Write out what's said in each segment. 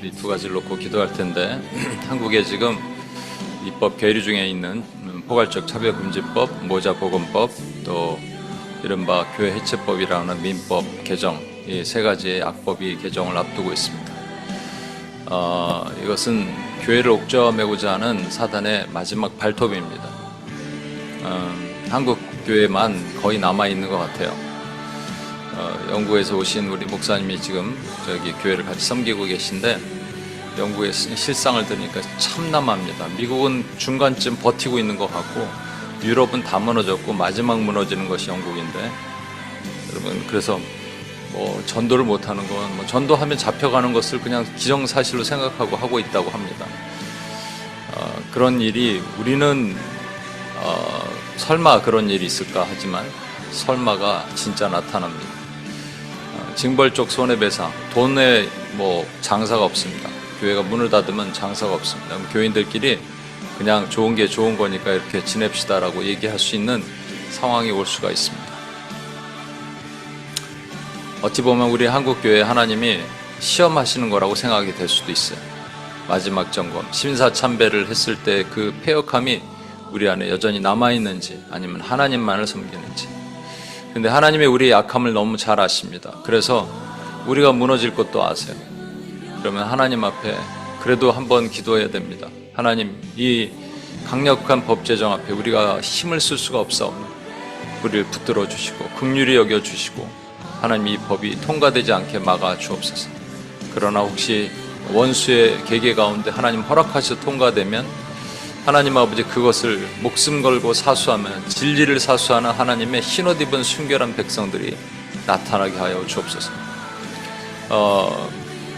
이 두 가지를 놓고 기도할 텐데 한국에 지금 입법 계류 중에 있는 포괄적 차별금지법, 모자보건법, 또 이른바 교회 해체법이라는 민법 개정, 이 세 가지의 악법이 개정을 앞두고 있습니다. 이것은 교회를 옥죄어매고자 하는 사단의 마지막 발톱입니다. 한국 교회만 거의 남아있는 것 같아요. 영국에서 오신 우리 목사님이 지금 저기 교회를 같이 섬기고 계신데 영국의 실상을 들으니까 참담합니다. 미국은 중간쯤 버티고 있는 것 같고 유럽은 다 무너졌고 마지막 무너지는 것이 영국인데, 여러분, 그래서 전도를 못하는 건 전도하면 잡혀가는 것을 그냥 기정사실로 생각하고 하고 있다고 합니다. 그런 일이 우리는 설마 그런 일이 있을까 하지만 설마가 진짜 나타납니다. 징벌적 손해배상, 돈에 장사가 없습니다. 교회가 문을 닫으면 장사가 없습니다. 교인들끼리 그냥 좋은 게 좋은 거니까 이렇게 지냅시다라고 얘기할 수 있는 상황이 올 수가 있습니다. 어찌 보면 우리 한국교회 하나님이 시험하시는 거라고 생각이 될 수도 있어요. 마지막 점검, 심사참배를 했을 때 그 패역함이 우리 안에 여전히 남아있는지 아니면 하나님만을 섬기는지. 근데 하나님이 우리의 약함을 너무 잘 아십니다. 그래서 우리가 무너질 것도 아세요. 그러면 하나님 앞에 그래도 한번 기도해야 됩니다. 하나님, 이 강력한 법 제정 앞에 우리가 힘을 쓸 수가 없사오니 우리를 붙들어 주시고 긍휼히 여겨 주시고 하나님, 이 법이 통과되지 않게 막아 주옵소서. 그러나 혹시 원수의 계계 가운데 하나님 허락하셔서 통과되면 하나님 아버지 그것을 목숨 걸고 사수하면 진리를 사수하는 하나님의 흰옷 입은 순결한 백성들이 나타나게 하여 주옵소서.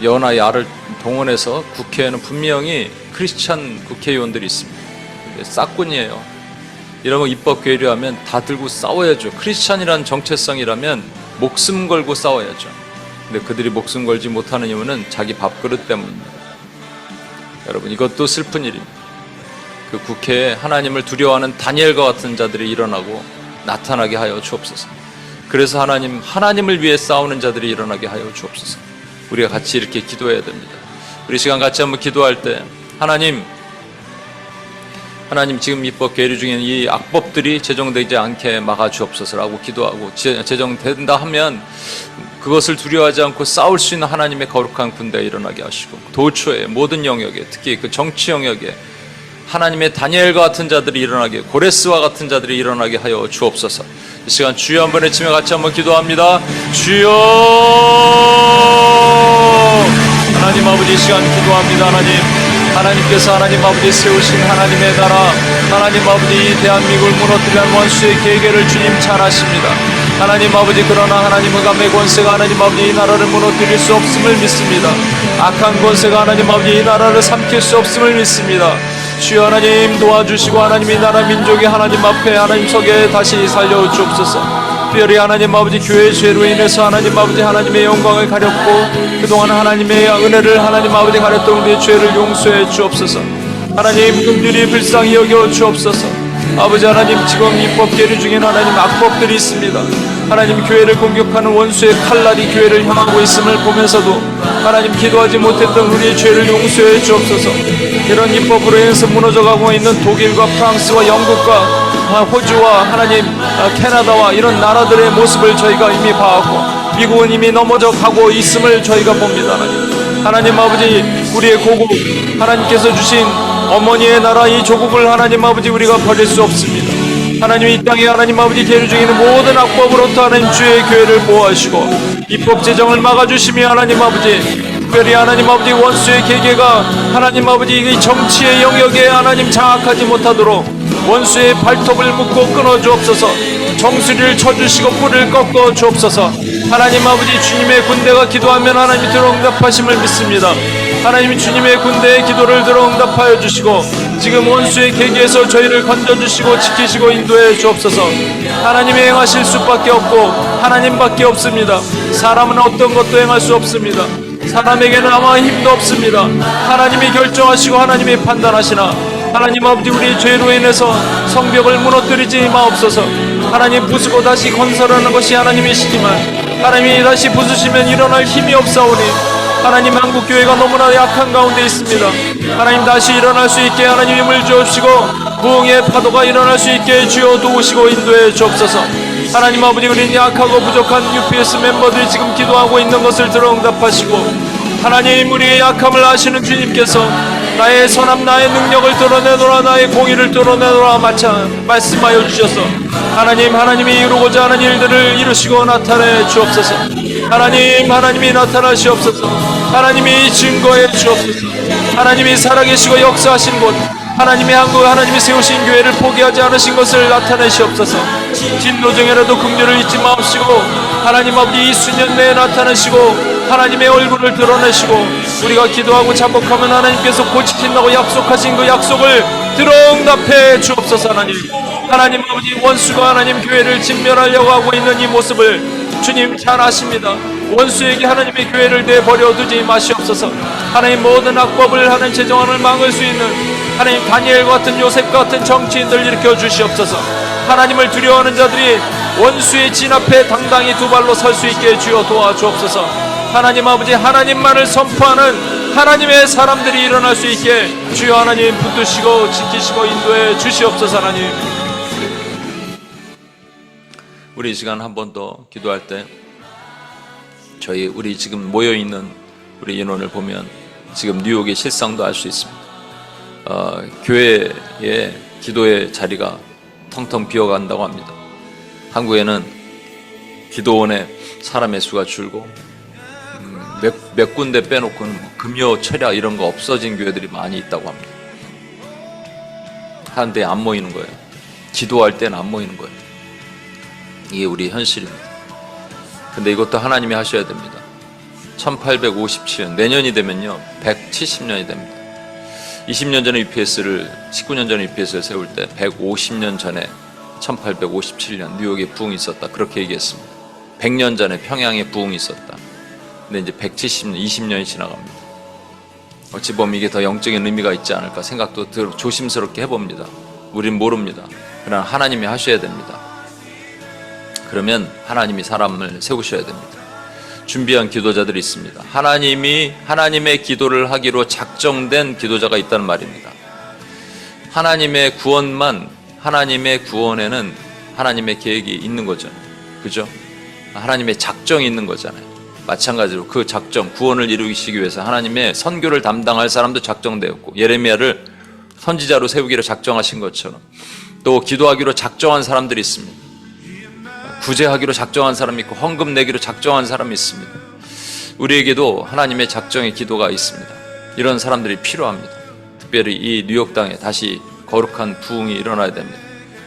여나 야를 동원해서 국회에는 분명히 크리스찬 국회의원들이 있습니다. 싹군이에요. 이러면 입법 계류하면 다 들고 싸워야죠. 크리스찬이라는 정체성이라면 목숨 걸고 싸워야죠. 근데 그들이 목숨 걸지 못하는 이유는 자기 밥그릇 때문입니다. 여러분, 이것도 슬픈 일입니다. 그 국회에 하나님을 두려워하는 다니엘과 같은 자들이 일어나고 나타나게 하여 주옵소서. 그래서 하나님을 위해 싸우는 자들이 일어나게 하여 주옵소서. 우리가 같이 이렇게 기도해야 됩니다. 우리 시간 같이 한번 기도할 때 하나님 지금 입법 계류 중에 이 악법들이 제정되지 않게 막아주옵소서라고 기도하고, 제정된다 하면 그것을 두려워하지 않고 싸울 수 있는 하나님의 거룩한 군대가 일어나게 하시고, 도처의 모든 영역에, 특히 그 정치 영역에 하나님의 다니엘과 같은 자들이 일어나게, 고레스와 같은 자들이 일어나게 하여 주옵소서. 이 시간 주여 한번 외치며 같이 한번 기도합니다. 주여! 하나님 아버지, 이 시간 기도합니다. 하나님께서 하나님 아버지 세우신 하나님의 나라, 하나님 아버지 대한민국을 무너뜨리는 원수의 계계를 주님 잘 아십니다. 하나님 아버지, 그러나 하나님의 감의 권세가 하나님 아버지 이 나라를 무너뜨릴 수 없음을 믿습니다. 악한 권세가 하나님 아버지 이 나라를 삼킬 수 없음을 믿습니다. 주여 하나님 도와주시고 하나님의 나라 민족이 하나님 앞에 하나님 속에 다시 살려주옵소서. 특별히 하나님 아버지 교회의 죄로 인해서 하나님 아버지 하나님의 영광을 가렸고 그동안 하나님의 은혜를 하나님 아버지 가렸던 우리의 죄를 용서해 주옵소서. 하나님 긍휼히 불쌍히 여겨 주옵소서. 아버지 하나님, 지금 입법 계류 중에는 하나님 악법들이 있습니다. 하나님, 교회를 공격하는 원수의 칼날이 교회를 향하고 있음을 보면서도 하나님 기도하지 못했던 우리의 죄를 용서해 주옵소서. 이런 입법으로 인해서 무너져가고 있는 독일과 프랑스와 영국과 호주와 하나님 캐나다와 이런 나라들의 모습을 저희가 이미 봐왔고, 미국은 이미 넘어져 가고 있음을 저희가 봅니다. 하나님 아버지, 우리의 고국 하나님께서 주신 어머니의 나라 이 조국을 하나님 아버지 우리가 버릴 수 없습니다. 하나님, 이 땅에 하나님 아버지 계류 중에 있는 모든 악법으로부터 하나님 주의 교회를 보호하시고 입법 제정을 막아주시며 하나님 아버지, 특별히 하나님 아버지 원수의 계계가 하나님 아버지 이 정치의 영역에 하나님 장악하지 못하도록 원수의 발톱을 묶고 끊어주옵소서. 정수리를 쳐주시고 뿔을 꺾어 주옵소서. 하나님 아버지, 주님의 군대가 기도하면 하나님이 들어 응답하심을 믿습니다. 하나님이 주님의 군대의 기도를 들어 응답하여 주시고 지금 원수의 계계에서 저희를 건져주시고 지키시고 인도해 주옵소서. 하나님이 행하실 수밖에 없고 하나님밖에 없습니다. 사람은 어떤 것도 행할 수 없습니다. 사람에게는 아마 힘도 없습니다. 하나님이 결정하시고 하나님이 판단하시나 하나님 아버지, 우리 죄로 인해서 성벽을 무너뜨리지 마옵소서. 하나님, 부수고 다시 건설하는 것이 하나님이시지만 하나님이 다시 부수시면 일어날 힘이 없사오니 하나님 한국교회가 너무나 약한 가운데 있습니다. 하나님 다시 일어날 수 있게 하나님 힘을 주옵시고 부흥의 파도가 일어날 수 있게 주여 도우시고 인도해 주옵소서. 하나님 아버지 우리는 약하고 부족한 UPS 멤버들이 지금 기도하고 있는 것을 들어 응답하시고 하나님 우리의 약함을 아시는 주님께서 나의 선함 나의 능력을 드러내노라 나의 공의를 드러내노라 말씀하여 주셔서 하나님이 이루고자 하는 일들을 이루시고 나타내 주옵소서. 하나님이 나타나시옵소서. 하나님이 증거해 주옵소서. 하나님이 살아계시고 역사하신 곳 하나님의 한국 하나님이 세우신 교회를 포기하지 않으신 것을 나타내시옵소서. 진노 중에라도 긍휼을 잊지 마옵시고 하나님 아버지 이 수년 내에 나타내시고 하나님의 얼굴을 드러내시고 우리가 기도하고 자복하면 하나님께서 고치신다고 약속하신 그 약속을 들어 응답해 주옵소서. 하나님 아버지 원수가 하나님 교회를 진멸하려고 하고 있는 이 모습을 주님 잘 아십니다. 원수에게 하나님의 교회를 내버려 두지 마시옵소서. 하나님 모든 악법을 하나님 제정안을 막을 수 있는 하나님 다니엘 같은 요셉 같은 정치인들 일으켜 주시옵소서. 하나님을 두려워하는 자들이 원수의 진 앞에 당당히 두 발로 설 수 있게 주여 도와주옵소서. 하나님 아버지 하나님만을 선포하는 하나님의 사람들이 일어날 수 있게 주여 하나님 붙드시고 지키시고 인도해 주시옵소서. 하나님 우리 이 시간 한 번 더 기도할 때 우리 지금 모여있는 우리 인원을 보면 지금 뉴욕의 실상도 알 수 있습니다. 교회의 기도의 자리가 텅텅 비어간다고 합니다. 한국에는 기도원에 사람의 수가 줄고 몇 군데 빼놓고는 금요 철야 이런 거 없어진 교회들이 많이 있다고 합니다. 하는데 안 모이는 거예요. 기도할 때는 안 모이는 거예요. 이게 우리 현실입니다. 근데 이것도 하나님이 하셔야 됩니다. 1857년 내년이 되면요 170년이 됩니다. 20년 전에 UPS를 19년 전에 UPS를 세울 때 150년 전에 1857년 뉴욕에 부흥이 있었다 그렇게 얘기했습니다. 100년 전에 평양에 부흥이 있었다. 근데 이제 170년 20년이 지나갑니다. 어찌 보면 이게 더 영적인 의미가 있지 않을까 생각도 조심스럽게 해봅니다. 우린 모릅니다. 그러나 하나님이 하셔야 됩니다. 그러면 하나님이 사람을 세우셔야 됩니다. 준비한 기도자들이 있습니다. 하나님의 기도를 하기로 작정된 기도자가 있다는 말입니다. 하나님의 구원에는 하나님의 계획이 있는 거죠. 그죠? 하나님의 작정이 있는 거잖아요. 마찬가지로 그 작정, 구원을 이루시기 위해서 하나님의 선교를 담당할 사람도 작정되었고 예레미야를 선지자로 세우기로 작정하신 것처럼 또 기도하기로 작정한 사람들이 있습니다. 구제하기로 작정한 사람이 있고 헌금 내기로 작정한 사람이 있습니다. 우리에게도 하나님의 작정의 기도가 있습니다. 이런 사람들이 필요합니다. 특별히 이 뉴욕 땅에 다시 거룩한 부흥이 일어나야 됩니다.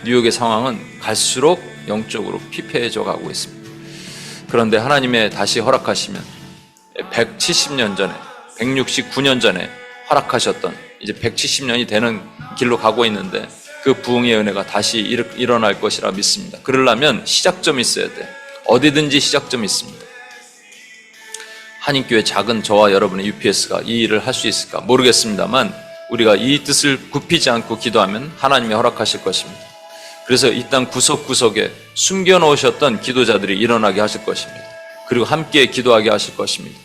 뉴욕의 상황은 갈수록 영적으로 피폐해져 가고 있습니다. 그런데 하나님의 다시 허락하시면 170년 전에 169년 전에 허락하셨던 이제 170년이 되는 길로 가고 있는데 그 부흥의 은혜가 다시 일어날 것이라 믿습니다. 그러려면 시작점이 있어야 돼. 어디든지 시작점이 있습니다. 한인교회 작은 저와 여러분의 UPS가 이 일을 할 수 있을까 모르겠습니다만 우리가 이 뜻을 굽히지 않고 기도하면 하나님이 허락하실 것입니다. 그래서 이 땅 구석구석에 숨겨놓으셨던 기도자들이 일어나게 하실 것입니다. 그리고 함께 기도하게 하실 것입니다.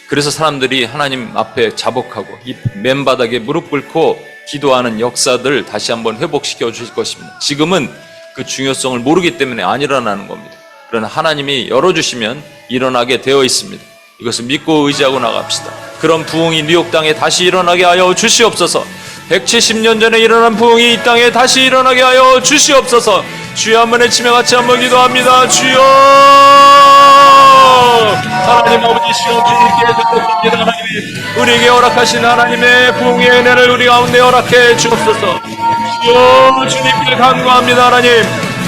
그래서 사람들이 하나님 앞에 자복하고 이 맨바닥에 무릎 꿇고 기도하는 역사들을 다시 한번 회복시켜 주실 것입니다. 지금은 그 중요성을 모르기 때문에 안 일어나는 겁니다. 그러나 하나님이 열어주시면 일어나게 되어 있습니다. 이것을 믿고 의지하고 나갑시다. 그런 부흥이 뉴욕 땅에 다시 일어나게 하여 주시옵소서. 170년 전에 일어난 부흥이 이 땅에 다시 일어나게 하여 주시옵소서. 주여 한번 외치며 같이 한번 기도합니다. 주여 하나님 아버지 시험 주님께 드립니다. 하나님이 우리에게 허락하신 하나님의 부흥의 은혜를 우리 가운데 허락해 주옵소서. 주여 주님께 간구합니다.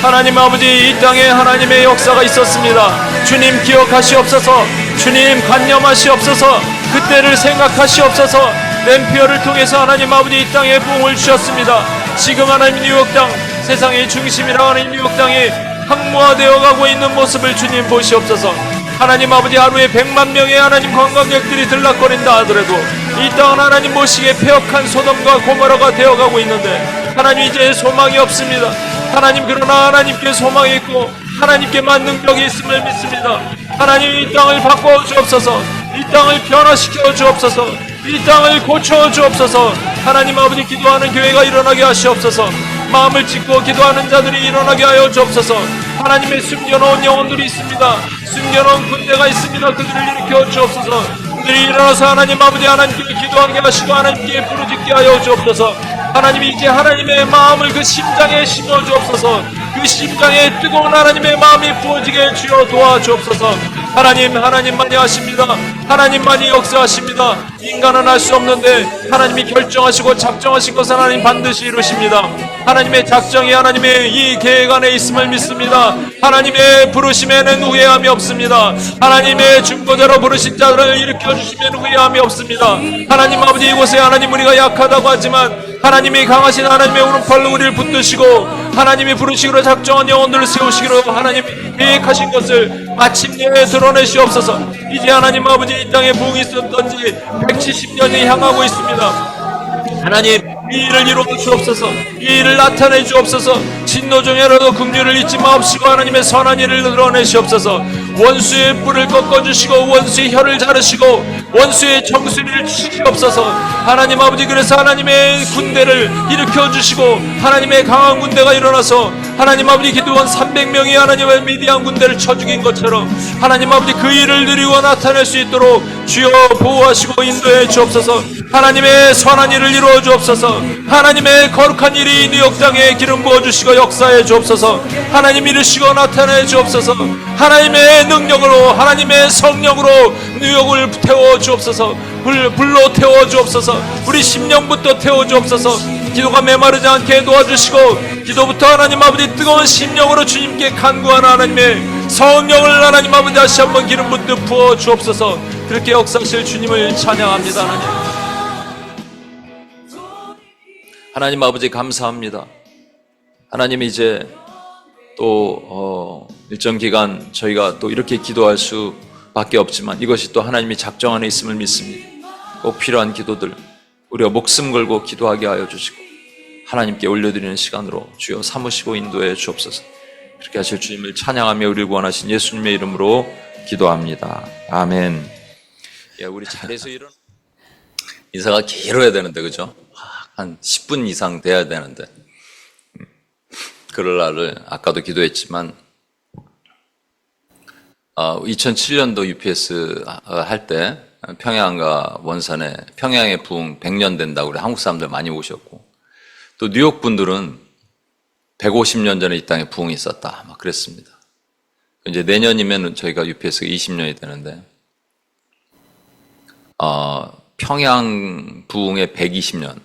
하나님 아버지 이 땅에 하나님의 역사가 있었습니다. 주님 기억하시옵소서. 주님 관념하시옵소서. 그때를 생각하시옵소서. 램피어를 통해서 하나님 아버지 이 땅에 부흥을 주셨습니다. 지금 하나님 뉴욕 땅 세상의 중심이라 하는 뉴욕 땅이 항모화되어 가고 있는 모습을 주님 보시옵소서. 하나님 아버지 하루에 100만 명의 하나님 관광객들이 들락거린다 하더라도 이 땅은 하나님 모시기에 폐역한 소돔과 고모라가 되어가고 있는데 하나님 이제 소망이 없습니다. 하나님 그러나 하나님께 소망이 있고 하나님께 맞는 벽이 있음을 믿습니다. 하나님 이 땅을 바꿔 주옵소서. 이 땅을 변화시켜 주옵소서. 이 땅을 고쳐 주옵소서. 하나님 아버지, 기도하는 교회가 일어나게 하시옵소서. 마음을 찢고 기도하는 자들이 일어나게 하여 주옵소서. 하나님의 숨겨놓은 영혼들이 있습니다. 숨겨놓은 군대가 있습니다. 그들을 일으켜 주옵소서. 그들이 일어나서 하나님 아버지, 하나님께 기도하게 하시고 하나님께 부르짖게 하여 주옵소서. 하나님이 이제 하나님의 마음을 그 심장에 심어 주옵소서. 그 심장에 뜨거운 하나님의 마음이 부어지게 주여 도와주옵소서. 하나님만이 하십니다. 하나님만이 역사하십니다. 인간은 할 수 없는데 하나님이 결정하시고 작정하신 것은 하나님 반드시 이루십니다. 하나님의 작정이 하나님의 이 계획 안에 있음을 믿습니다. 하나님의 부르심에는 후회함이 없습니다. 하나님의 중보대로 부르신 자들을 일으켜주시면 후회함이 없습니다. 하나님 아버지, 이곳에 하나님 우리가 약하다고 하지만 하나님이 강하신 하나님의 오른팔로 우리를 붙드시고 하나님이 부르시기로 작정한 영혼들을 세우시기로 하나님이 계획하신 것을 마침내 드러내시옵소서. 이제 하나님 아버지, 이 땅에 부흥이 있었던 지 170년이 향하고 있습니다. 하나님, 이 일을 이루어 주옵소서. 이 일을 나타내 주옵소서. 진노중에라도 긍휼을 잊지 마옵시고 하나님의 선한 일을 드러내시옵소서. 원수의 뿔을 꺾어주시고 원수의 혀를 자르시고 원수의 정수리를 치시옵소서. 하나님 아버지, 그래서 하나님의 군대를 일으켜 주시고 하나님의 강한 군대가 일어나서 하나님 아버지, 기드온 300명이 하나님의 미디안 군대를 쳐 죽인 것처럼 하나님 아버지, 그 일을 누리고 나타낼 수 있도록 주여 보호하시고 인도해 주옵소서. 하나님의 선한 일을 이루어 주옵소서. 하나님의 거룩한 일이 뉴욕 땅에 기름 부어 주시고 역사해 주옵소서. 하나님 이루시고 나타내 주옵소서. 하나님의 능력으로, 하나님의 성령으로 뉴욕을 태워 주옵소서. 불로 태워 주옵소서. 우리 심령부터 태워 주옵소서. 기도가 메마르지 않게 도와주시고 기도부터 하나님 아버지, 뜨거운 심령으로 주님께 간구하는 하나님의 성령을 하나님 아버지 다시 한번 기름 붓듯 부어 주옵소서. 그렇게 역사하실 주님을 찬양합니다. 하나님 아버지, 감사합니다. 하나님, 이제 또 일정 기간 저희가 또 이렇게 기도할 수밖에 없지만 이것이 또 하나님이 작정 안에 있음을 믿습니다. 꼭 필요한 기도들 우리가 목숨 걸고 기도하게 하여 주시고 하나님께 올려드리는 시간으로 주여 삼으시고 인도해 주옵소서. 그렇게 하실 주님을 찬양하며 우리를 구원하신 예수님의 이름으로 기도합니다. 아멘. 우리 자리에서 이런 인사가 길어야 되는데, 그죠? 한 10분 이상 돼야 되는데, 그럴 날을 아까도 기도했지만 2007년도 UPS 할 때 평양과 원산에 평양의 부흥 100년 된다고 우리 한국 사람들 많이 오셨고, 또 뉴욕 분들은 150년 전에 이 땅에 부흥이 있었다 막 그랬습니다. 이제 내년이면 저희가 UPS가 20년이 되는데 평양 부흥의 120년,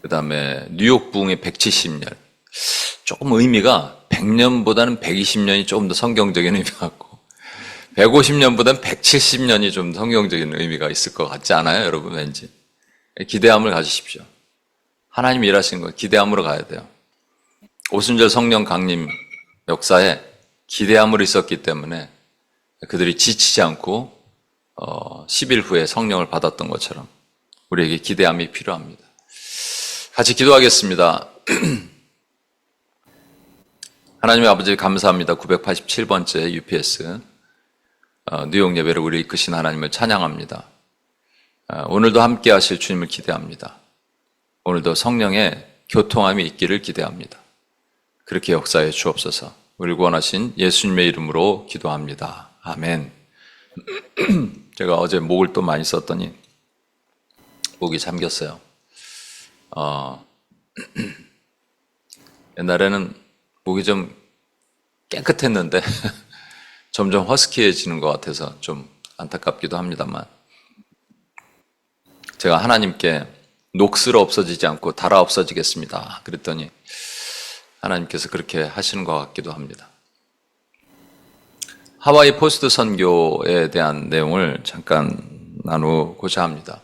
그 다음에 뉴욕 부흥의 170년. 조금 의미가 100년보다는 120년이 조금 더 성경적인 의미 같고 150년보다는 170년이 좀 성경적인 의미가 있을 것 같지 않아요, 여러분? 왠지 기대함을 가지십시오. 하나님이 일하시는 거 기대함으로 가야 돼요. 오순절 성령 강림 역사에 기대함으로 있었기 때문에 그들이 지치지 않고 10일 후에 성령을 받았던 것처럼 우리에게 기대함이 필요합니다. 같이 기도하겠습니다. 하나님의 아버지, 감사합니다. 987번째 UPS 뉴욕 예배를 우리 이끄신 하나님을 찬양합니다. 오늘도 함께 하실 주님을 기대합니다. 오늘도 성령의 교통함이 있기를 기대합니다. 그렇게 역사해 주옵소서. 우리를 구원하신 예수님의 이름으로 기도합니다. 아멘. 제가 어제 목을 또 많이 썼더니 목이 잠겼어요. 옛날에는 목이 좀 깨끗했는데 점점 허스키해지는 것 같아서 좀 안타깝기도 합니다만, 제가 하나님께 녹슬어 없어지지 않고 달아 없어지겠습니다 그랬더니 하나님께서 그렇게 하시는 것 같기도 합니다. 하와이 포스트 선교에 대한 내용을 잠깐 나누고자 합니다.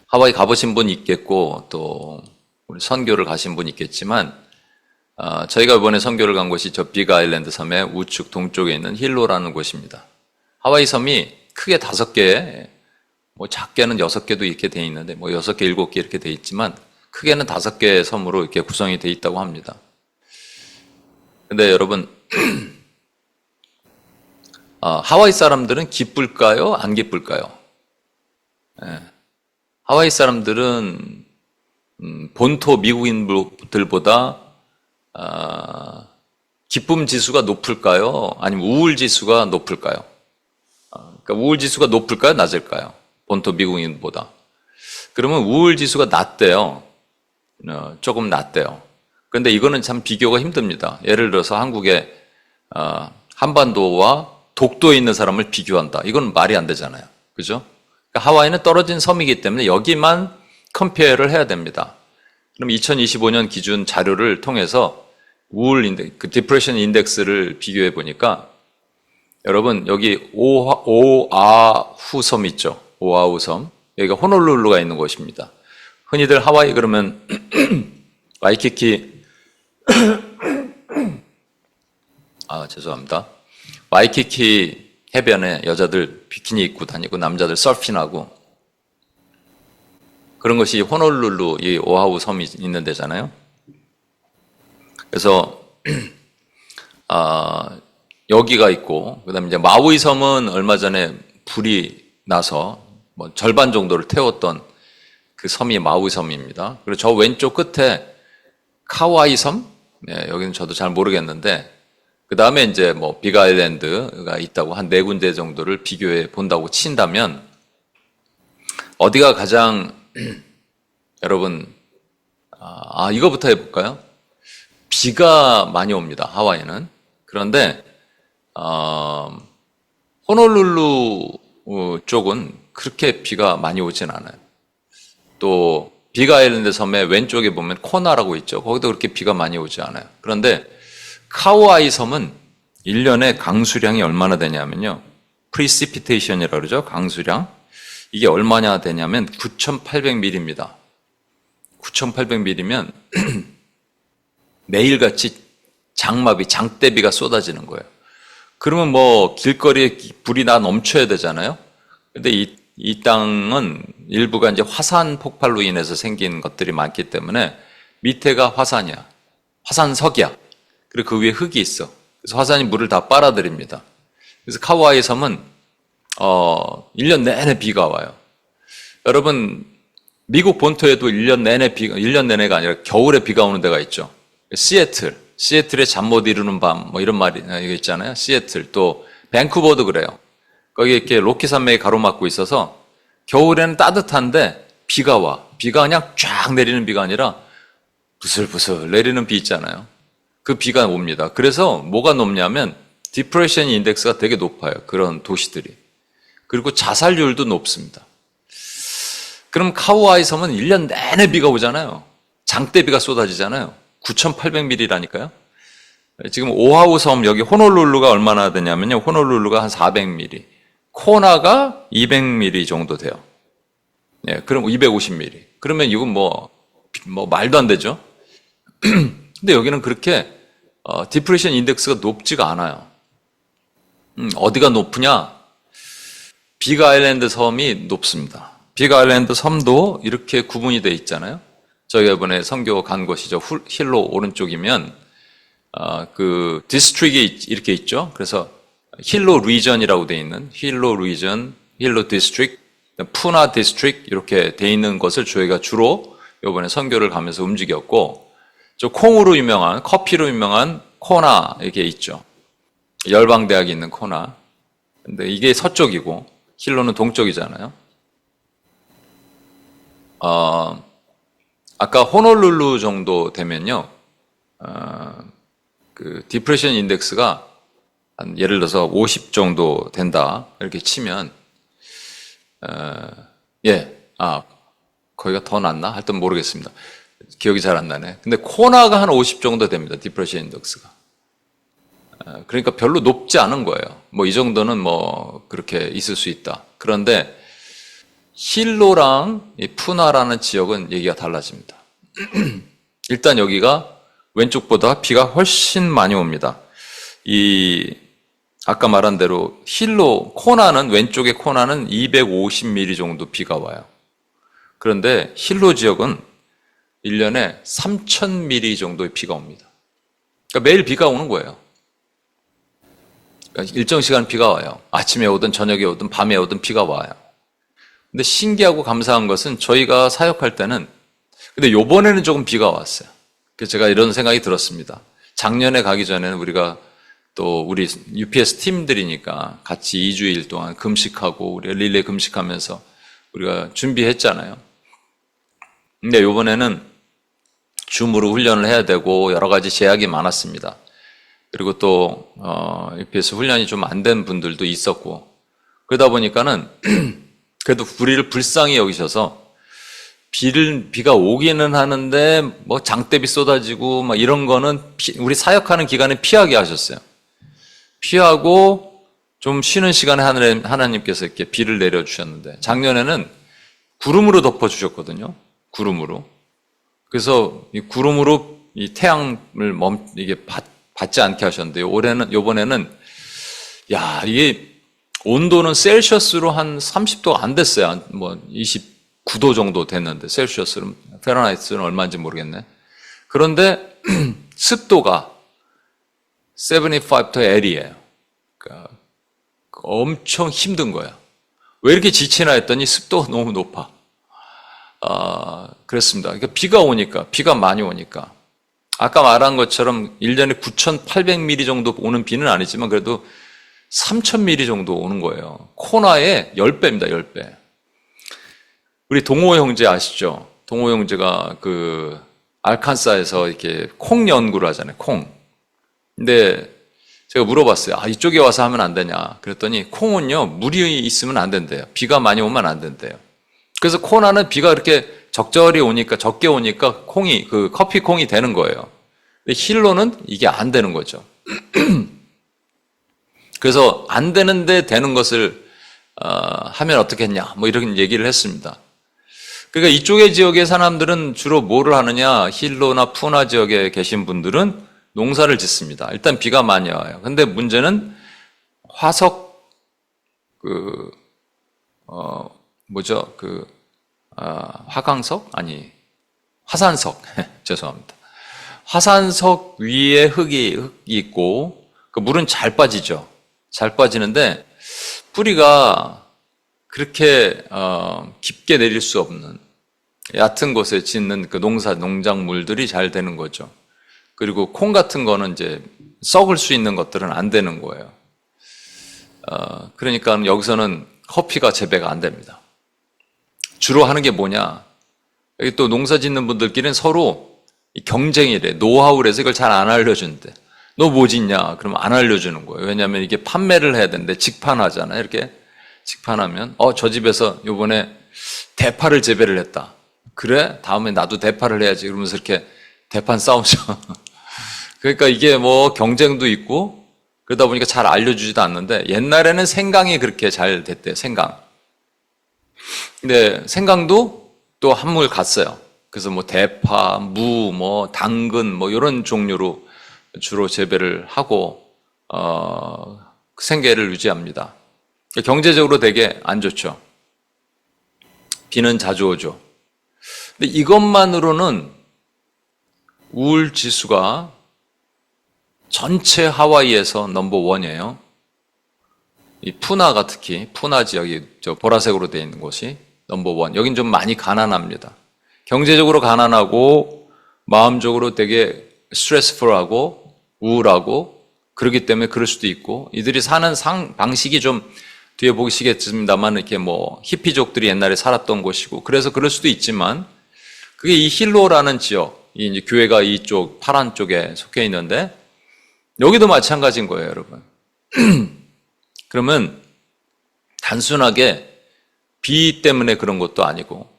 하와이 가보신 분 있겠고 또 우리 선교를 가신 분 있겠지만 저희가 이번에 선교를 간 곳이 저 빅 아일랜드 섬의 우측 동쪽에 있는 힐로라는 곳입니다. 하와이 섬이 크게 5개, 뭐 작게는 6개도 이렇게 돼 있는데 뭐 6개, 7개 이렇게 돼 있지만 크게는 5개의 섬으로 이렇게 구성이 돼 있다고 합니다. 근데 여러분 하와이 사람들은 기쁠까요? 안 기쁠까요? 예. 하와이 사람들은 본토 미국인들보다 기쁨 지수가 높을까요? 아니면 우울 지수가 높을까요? 그러니까 우울 지수가 높을까요? 낮을까요? 본토 미국인보다. 그러면 우울 지수가 낮대요. 조금 낮대요. 그런데 이거는 참 비교가 힘듭니다. 예를 들어서 한국의 한반도와 독도에 있는 사람을 비교한다. 이건 말이 안 되잖아요. 그죠? 그러니까 하와이는 떨어진 섬이기 때문에 여기만 컴페어를 해야 됩니다. 그럼 2025년 기준 자료를 통해서 우울 인덱스, 그 디프레션 인덱스를 비교해 보니까 여러분 여기 오아후 섬 있죠? 오아후 섬. 여기가 호놀룰루가 있는 곳입니다. 흔히들 하와이 그러면 와이키키 죄송합니다. 와이키키 해변에 여자들 비키니 입고 다니고 남자들 서핑하고 그런 것이 호놀룰루 이 오아후 섬이 있는 데잖아요. 그래서 여기가 있고 그다음에 이제 마우이 섬은 얼마 전에 불이 나서 뭐 절반 정도를 태웠던 그 섬이 마우이 섬입니다. 그리고 저 왼쪽 끝에 카와이 섬, 여기는 저도 잘 모르겠는데 그 다음에 이제 뭐 빅아일랜드가 있다고 한 4군데 정도를 비교해 본다고 친다면 어디가 가장 여러분 이거부터 해볼까요? 비가 많이 옵니다. 하와이는. 그런데 호놀룰루 쪽은 그렇게 비가 많이 오진 않아요. 또 빅아일랜드 섬의 왼쪽에 보면 코나라고 있죠. 거기도 그렇게 비가 많이 오지 않아요. 그런데 카우아이 섬은 1년에 강수량이 얼마나 되냐면요. 프리시피테이션이라고 그러죠. 강수량. 이게 얼마나 되냐면 9,800mm입니다. 9,800mm면 매일같이 장대비가 쏟아지는 거예요. 그러면 뭐 길거리에 불이 다 넘쳐야 되잖아요. 근데 이 땅은 일부가 이제 화산 폭발로 인해서 생긴 것들이 많기 때문에 밑에가 화산이야. 화산석이야. 그리고 그 위에 흙이 있어. 그래서 화산이 물을 다 빨아들입니다. 그래서 카우아이 섬은 1년 내내 비가 와요. 여러분 미국 본토에도 1년 내내가 아니라 겨울에 비가 오는 데가 있죠. 시애틀에 잠 못 이루는 밤 뭐 이런 말이 이거 있잖아요. 시애틀 또 밴쿠버도 그래요. 거기 이렇게 로키 산맥이 가로막고 있어서 겨울에는 따뜻한데 비가 와. 비가 그냥 쫙 내리는 비가 아니라 부슬부슬 내리는 비 있잖아요. 그 비가 옵니다. 그래서 뭐가 높냐면 디프레션 인덱스가 되게 높아요. 그런 도시들이. 그리고 자살률도 높습니다. 그럼 카우아이 섬은 1년 내내 비가 오잖아요. 장대비가 쏟아지잖아요. 9,800mm라니까요. 지금 오아후 섬 여기 호놀룰루가 얼마나 되냐면요. 호놀룰루가 한 400mm. 코나가 200mm 정도 돼요. 예, 그럼 250mm. 그러면 이건 뭐 말도 안 되죠. 근데 여기는 그렇게 디프레션 인덱스가 높지가 않아요. 어디가 높으냐? 빅아일랜드 섬이 높습니다. 빅아일랜드 섬도 이렇게 구분이 돼 있잖아요. 저희가 이번에 선교 간 곳이죠. 힐로 오른쪽이면 그 디스트릭이 이렇게 있죠. 그래서 힐로 리전이라고 돼 있는 힐로 리전, 힐로 디스트릭, 푸나 디스트릭 이렇게 돼 있는 것을 저희가 주로 이번에 선교를 가면서 움직였고, 저 콩으로 유명한 커피로 유명한 코나 이게 있죠. 열방대학이 있는 코나. 근데 이게 서쪽이고 힐로는 동쪽이잖아요. 아까 호놀룰루 정도 되면요, 그 디프레션 인덱스가 한 예를 들어서 50 정도 된다 이렇게 치면 거기가 더 낫나? 하여튼 모르겠습니다. 기억이 잘 안 나네. 근데 코나가 한 50 정도 됩니다. 디프레션 인덱스가. 그러니까 별로 높지 않은 거예요. 뭐 이 정도는 뭐 그렇게 있을 수 있다. 그런데 힐로랑 이 푸나라는 지역은 얘기가 달라집니다. 일단 여기가 왼쪽보다 비가 훨씬 많이 옵니다. 아까 말한 대로 코나는 왼쪽의 코나는 250mm 정도 비가 와요. 그런데 힐로 지역은 1년에 3000mm 정도의 비가 옵니다. 그러니까 매일 비가 오는 거예요. 그러니까 일정 시간 비가 와요. 아침에 오든 저녁에 오든 밤에 오든 비가 와요. 근데 신기하고 감사한 것은 저희가 사역할 때는, 근데 요번에는 조금 비가 왔어요. 그래서 제가 이런 생각이 들었습니다. 작년에 가기 전에는 우리가 또 우리 UPS 팀들이니까 같이 2주일 동안 금식하고 우리 릴레이 금식하면서 우리가 준비했잖아요. 근데 요번에는 줌으로 훈련을 해야 되고 여러 가지 제약이 많았습니다. 그리고 또 UPS 훈련이 좀 안 된 분들도 있었고, 그러다 보니까는 그래도 우리를 불쌍히 여기셔서 비가 오기는 하는데 뭐 장대비 쏟아지고 막 이런 거는 우리 사역하는 기간에 피하게 하셨어요. 피하고 좀 쉬는 시간에 하나님께서 이렇게 비를 내려주셨는데, 작년에는 구름으로 덮어주셨거든요. 구름으로. 그래서 이 구름으로 이 태양을 이게 받지 않게 하셨는데, 요번에는, 야, 이게 온도는 셀시어스로 한 30도가 안 됐어요. 뭐 29도 정도 됐는데, 셀시어스는, 페라나이트는 얼마인지 모르겠네. 그런데 습도가 75%L이에요. 그러니까 엄청 힘든 거야. 왜 이렇게 지치나 했더니 습도가 너무 높아. 그랬습니다. 그러니까 비가 많이 오니까. 아까 말한 것처럼 1년에 9,800mm 정도 오는 비는 아니지만 그래도 3,000mm 정도 오는 거예요. 코나의 10배입니다, 10배. 우리 동호 형제 아시죠? 동호 형제가 그 알칸사에서 이렇게 콩 연구를 하잖아요, 콩. 근데 제가 물어봤어요. 이쪽에 와서 하면 안 되냐? 그랬더니 콩은요, 물이 있으면 안 된대요. 비가 많이 오면 안 된대요. 그래서 코나는 비가 이렇게 적절히 오니까, 적게 오니까 그 커피 콩이 되는 거예요. 근데 힐로는 이게 안 되는 거죠. 그래서 안 되는데 되는 것을 하면 어떻겠냐? 뭐 이런 얘기를 했습니다. 그러니까 이쪽의 지역의 사람들은 주로 뭐를 하느냐? 힐로나 푸나 지역에 계신 분들은 농사를 짓습니다. 일단 비가 많이 와요. 근데 문제는 화석, 화강석? 아니, 화산석. 죄송합니다. 화산석 위에 흙이 있고, 그 물은 잘 빠지죠. 잘 빠지는데, 뿌리가 그렇게, 깊게 내릴 수 없는, 얕은 곳에 짓는 그 농작물들이 잘 되는 거죠. 그리고 콩 같은 거는 이제 썩을 수 있는 것들은 안 되는 거예요. 그러니까 여기서는 커피가 재배가 안 됩니다. 주로 하는 게 뭐냐? 여기 또 농사 짓는 분들끼리는 서로 경쟁이래. 노하우래서 이걸 잘 안 알려준대. 너 뭐 짓냐? 그러면 안 알려주는 거예요. 왜냐하면 이게 판매를 해야 되는데 직판하잖아요. 이렇게 직판하면 저 집에서 요번에 대파를 재배를 했다. 그래? 다음에 나도 대파를 해야지. 그러면서 이렇게 대판 싸우죠. 그러니까 이게 뭐 경쟁도 있고 그러다 보니까 잘 알려주지도 않는데, 옛날에는 생강이 그렇게 잘 됐대요. 생강. 근데 생강도 또 한물 갔어요. 그래서 뭐 대파, 무, 뭐 당근, 뭐 이런 종류로 주로 재배를 하고 생계를 유지합니다. 경제적으로 되게 안 좋죠. 비는 자주 오죠. 근데 이것만으로는 우울 지수가 전체 하와이에서 넘버1이에요. 이 푸나가 특히, 푸나 지역이 보라색으로 되어 있는 곳이 넘버1. 여긴 좀 많이 가난합니다. 경제적으로 가난하고 마음적으로 되게 스트레스풀하고 우울하고 그렇기 때문에 그럴 수도 있고, 이들이 사는 방식이 좀 뒤에 보시겠습니다만 이렇게 뭐 히피족들이 옛날에 살았던 곳이고, 그래서 그럴 수도 있지만, 그게 이 힐로라는 지역, 이제 교회가 이쪽 파란 쪽에 속해 있는데, 여기도 마찬가지인 거예요, 여러분. 그러면 단순하게 비 때문에 그런 것도 아니고,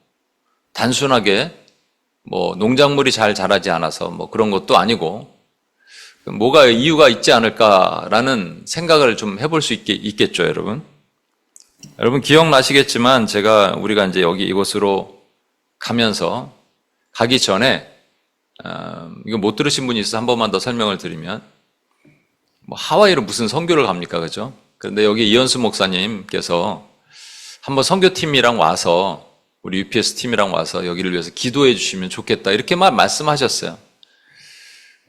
단순하게 뭐 농작물이 잘 자라지 않아서 뭐 그런 것도 아니고, 뭐가 이유가 있지 않을까라는 생각을 좀 해볼 수 있겠죠, 여러분. 여러분 기억나시겠지만 우리가 이제 이곳으로 가기 전에, 이거 못 들으신 분이 있어서 한 번만 더 설명을 드리면, 뭐 하와이로 무슨 선교를 갑니까, 그죠? 그런데 여기 이현수 목사님께서 한번 선교팀이랑 와서, 우리 UPS 팀이랑 와서 여기를 위해서 기도해 주시면 좋겠다, 이렇게만 말씀하셨어요.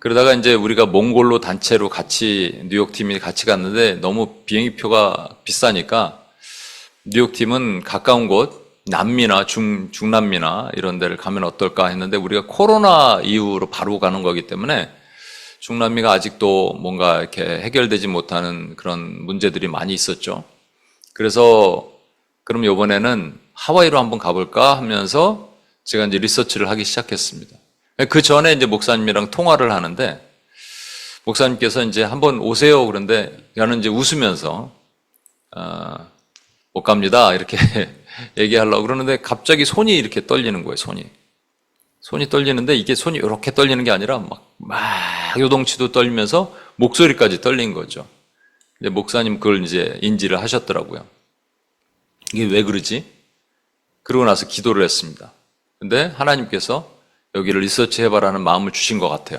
그러다가 이제 우리가 몽골로 단체로 같이 뉴욕 팀이 같이 갔는데 너무 비행기표가 비싸니까 뉴욕 팀은 가까운 곳 남미나 중남미나 이런 데를 가면 어떨까 했는데 우리가 코로나 이후로 바로 가는 거기 때문에 중남미가 아직도 뭔가 이렇게 해결되지 못하는 그런 문제들이 많이 있었죠. 그래서 그럼 이번에는 하와이로 한번 가볼까 하면서 제가 이제 리서치를 하기 시작했습니다. 그 전에 이제 목사님이랑 통화를 하는데 목사님께서 이제 한번 오세요 그런데 저는 이제 웃으면서 못 갑니다 이렇게 얘기하려고 그러는데 갑자기 손이 이렇게 떨리는 거예요. 손이 떨리는데 이게 손이 이렇게 떨리는 게 아니라 막 요동치도 떨리면서 목소리까지 떨린 거죠. 이제 목사님 그걸 이제 인지를 하셨더라고요. 이게 왜 그러지? 그러고 나서 기도를 했습니다. 근데 하나님께서 여기를 리서치 해봐라는 마음을 주신 것 같아요.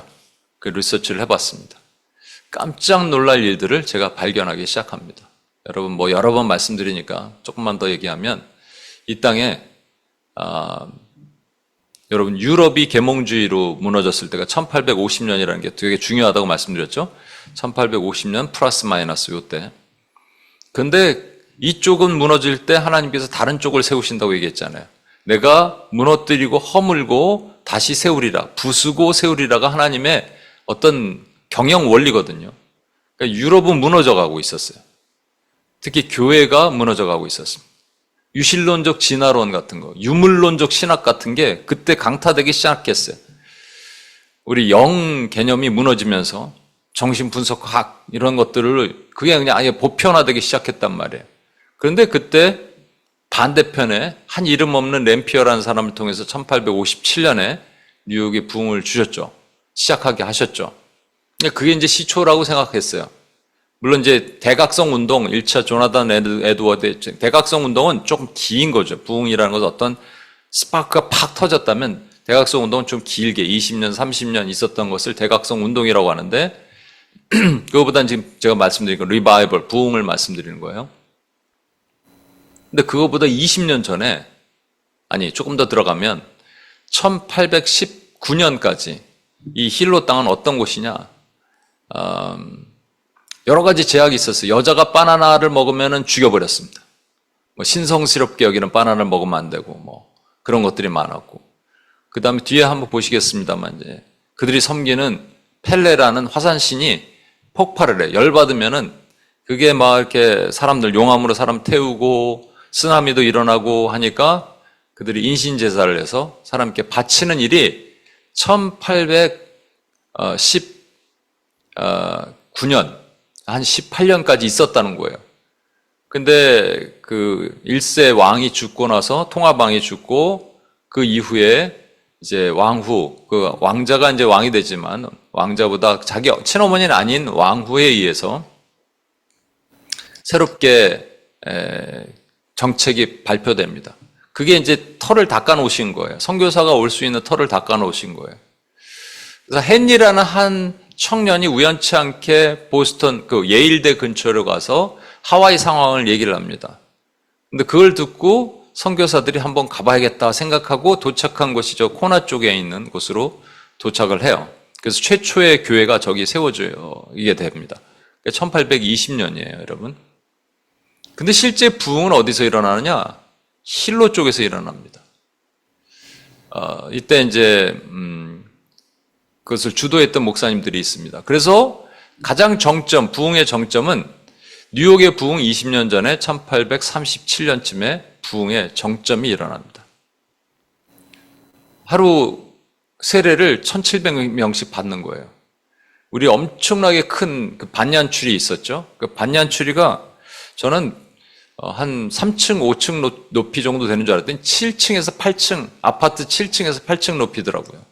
그 리서치를 해봤습니다. 깜짝 놀랄 일들을 제가 발견하기 시작합니다. 여러분 여러 번 말씀드리니까 조금만 더 얘기하면 이 땅에 여러분 유럽이 계몽주의로 무너졌을 때가 1850년이라는 게 되게 중요하다고 말씀드렸죠. 1850년 플러스 마이너스 요때. 근데 이쪽은 무너질 때 하나님께서 다른 쪽을 세우신다고 얘기했잖아요. 내가 무너뜨리고 허물고 다시 세우리라, 부수고 세우리라가 하나님의 어떤 경영 원리거든요. 그러니까 유럽은 무너져가고 있었어요. 특히 교회가 무너져가고 있었습니다. 유실론적 진화론 같은 거, 유물론적 신학 같은 게 그때 강타되기 시작했어요. 우리 영 개념이 무너지면서 정신분석학 이런 것들을 그게 그냥 아예 보편화되기 시작했단 말이에요. 그런데 그때 반대편에 한 이름 없는 램피어라는 사람을 통해서 1857년에 뉴욕에 부흥을 주셨죠. 시작하게 하셨죠. 그게 이제 시초라고 생각했어요. 물론 이제 대각성 운동, 1차 조나단 에드워드 대각성 운동은 조금 긴 거죠. 부흥이라는 것은 어떤 스파크가 팍 터졌다면 대각성 운동은 좀 길게 20년, 30년 있었던 것을 대각성 운동이라고 하는데 그거보다는 지금 제가 말씀드린 건 리바이벌, 부흥을 말씀드리는 거예요. 근데 그거보다 20년 전에, 아니 조금 더 들어가면 1819년까지 이 힐로 땅은 어떤 곳이냐? 여러 가지 제약이 있었어요. 여자가 바나나를 먹으면 죽여버렸습니다. 신성스럽게 여기는 바나나를 먹으면 안 되고 그런 것들이 많았고, 그 다음에 뒤에 한번 보시겠습니다만 이제 그들이 섬기는 펠레라는 화산신이 폭발을 해. 열받으면은 그게 막 이렇게 사람들 용암으로 사람 태우고 쓰나미도 일어나고 하니까 그들이 인신제사를 해서 사람께 바치는 일이 1819년 한 18년까지 있었다는 거예요. 근데 그 1세 왕이 죽고 나서 통합왕이 죽고 그 이후에 이제 왕후, 그 왕자가 이제 왕이 되지만 왕자보다 자기 친어머니는 아닌 왕후에 의해서 새롭게 정책이 발표됩니다. 그게 이제 털을 닦아 놓으신 거예요. 선교사가 올 수 있는 털을 닦아 놓으신 거예요. 그래서 헨리라는 한 청년이 우연치 않게 보스턴 그 예일대 근처로 가서 하와이 상황을 얘기를 합니다. 근데 그걸 듣고 선교사들이 한번 가봐야겠다 생각하고 도착한 곳이 저 코나 쪽에 있는 곳으로 도착을 해요. 그래서 최초의 교회가 저기 세워지게 됩니다. 1820년이에요, 여러분. 근데 실제 부흥은 어디서 일어나느냐? 힐로 쪽에서 일어납니다. 이때 이제 그것을 주도했던 목사님들이 있습니다. 그래서 가장 정점, 부흥의 정점은 뉴욕의 부흥 20년 전에 1837년쯤에 부흥의 정점이 일어납니다. 하루 세례를 1700명씩 받는 거예요. 우리 엄청나게 큰 그 반얀추리 있었죠. 그 반얀추리가 저는 한 3층, 5층 높이 정도 되는 줄 알았더니 7층에서 8층, 아파트 7층에서 8층 높이더라고요.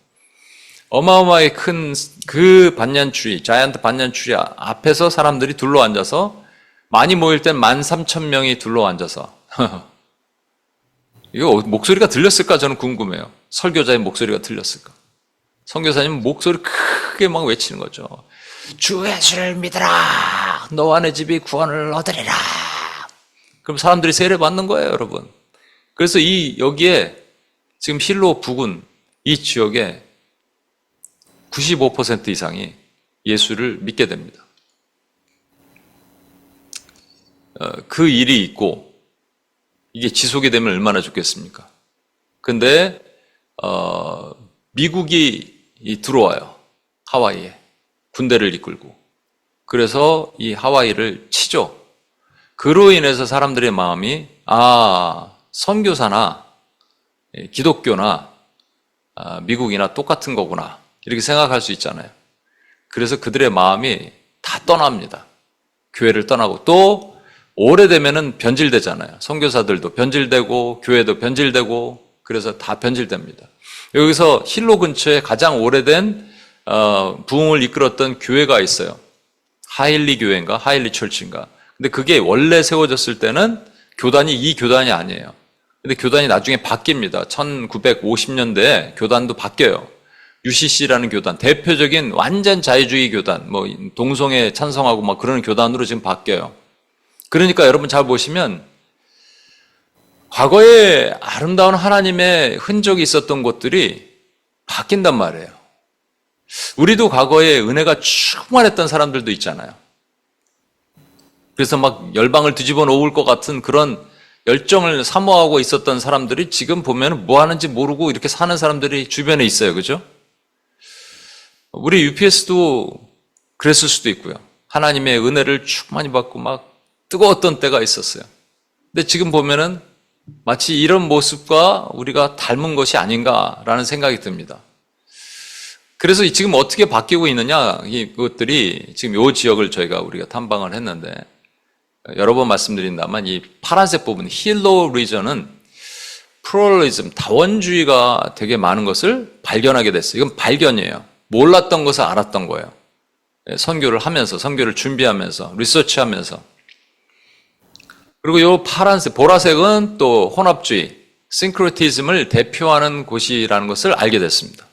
어마어마하게 큰 그 반얀추리, 자이언트 반얀추리 앞에서 사람들이 둘러앉아서 많이 모일 땐 13,000명이 둘러앉아서 이거 목소리가 들렸을까? 저는 궁금해요. 설교자의 목소리가 들렸을까? 선교사님 목소리 크게 막 외치는 거죠. 주 예수를 믿으라. 너와 내 집이 구원을 얻으리라. 그럼 사람들이 세례 받는 거예요, 여러분. 그래서 여기에 지금 힐로 부근 이 지역에 95% 이상이 예수를 믿게 됩니다. 그 일이 있고 이게 지속이 되면 얼마나 좋겠습니까? 근데 미국이 들어와요. 하와이에 군대를 이끌고. 그래서 이 하와이를 치죠. 그로 인해서 사람들의 마음이 선교사나 기독교나 미국이나 똑같은 거구나 이렇게 생각할 수 있잖아요. 그래서 그들의 마음이 다 떠납니다. 교회를 떠나고 또 오래되면은 변질되잖아요. 선교사들도 변질되고 교회도 변질되고 그래서 다 변질됩니다. 여기서 힐로 근처에 가장 오래된 부흥을 이끌었던 교회가 있어요. 하일리 교회인가 하일리 철치인가. 근데 그게 원래 세워졌을 때는 교단이 이 교단이 아니에요. 근데 교단이 나중에 바뀝니다. 1950년대에 교단도 바뀌어요. UCC라는 교단, 대표적인 완전 자유주의 교단, 뭐 동성애 찬성하고 막 그런 교단으로 지금 바뀌어요. 그러니까 여러분 잘 보시면 과거에 아름다운 하나님의 흔적이 있었던 곳들이 바뀐단 말이에요. 우리도 과거에 은혜가 충만했던 사람들도 있잖아요. 그래서 막 열방을 뒤집어 놓을 것 같은 그런 열정을 사모하고 있었던 사람들이 지금 보면 뭐 하는지 모르고 이렇게 사는 사람들이 주변에 있어요. 그죠? 우리 UPS도 그랬을 수도 있고요. 하나님의 은혜를 충만히 받고 막 뜨거웠던 때가 있었어요. 근데 지금 보면은 마치 이런 모습과 우리가 닮은 것이 아닌가라는 생각이 듭니다. 그래서 지금 어떻게 바뀌고 있느냐, 이것들이 지금 이 지역을 우리가 탐방을 했는데, 여러 번 말씀드린다만 이 파란색 부분, 힐로 리전은 플루럴리즘, 다원주의가 되게 많은 것을 발견하게 됐어요. 이건 발견이에요. 몰랐던 것을 알았던 거예요. 선교를 하면서, 선교를 준비하면서, 리서치하면서. 그리고 이 파란색, 보라색은 또 혼합주의, 싱크로티즘을 대표하는 곳이라는 것을 알게 됐습니다.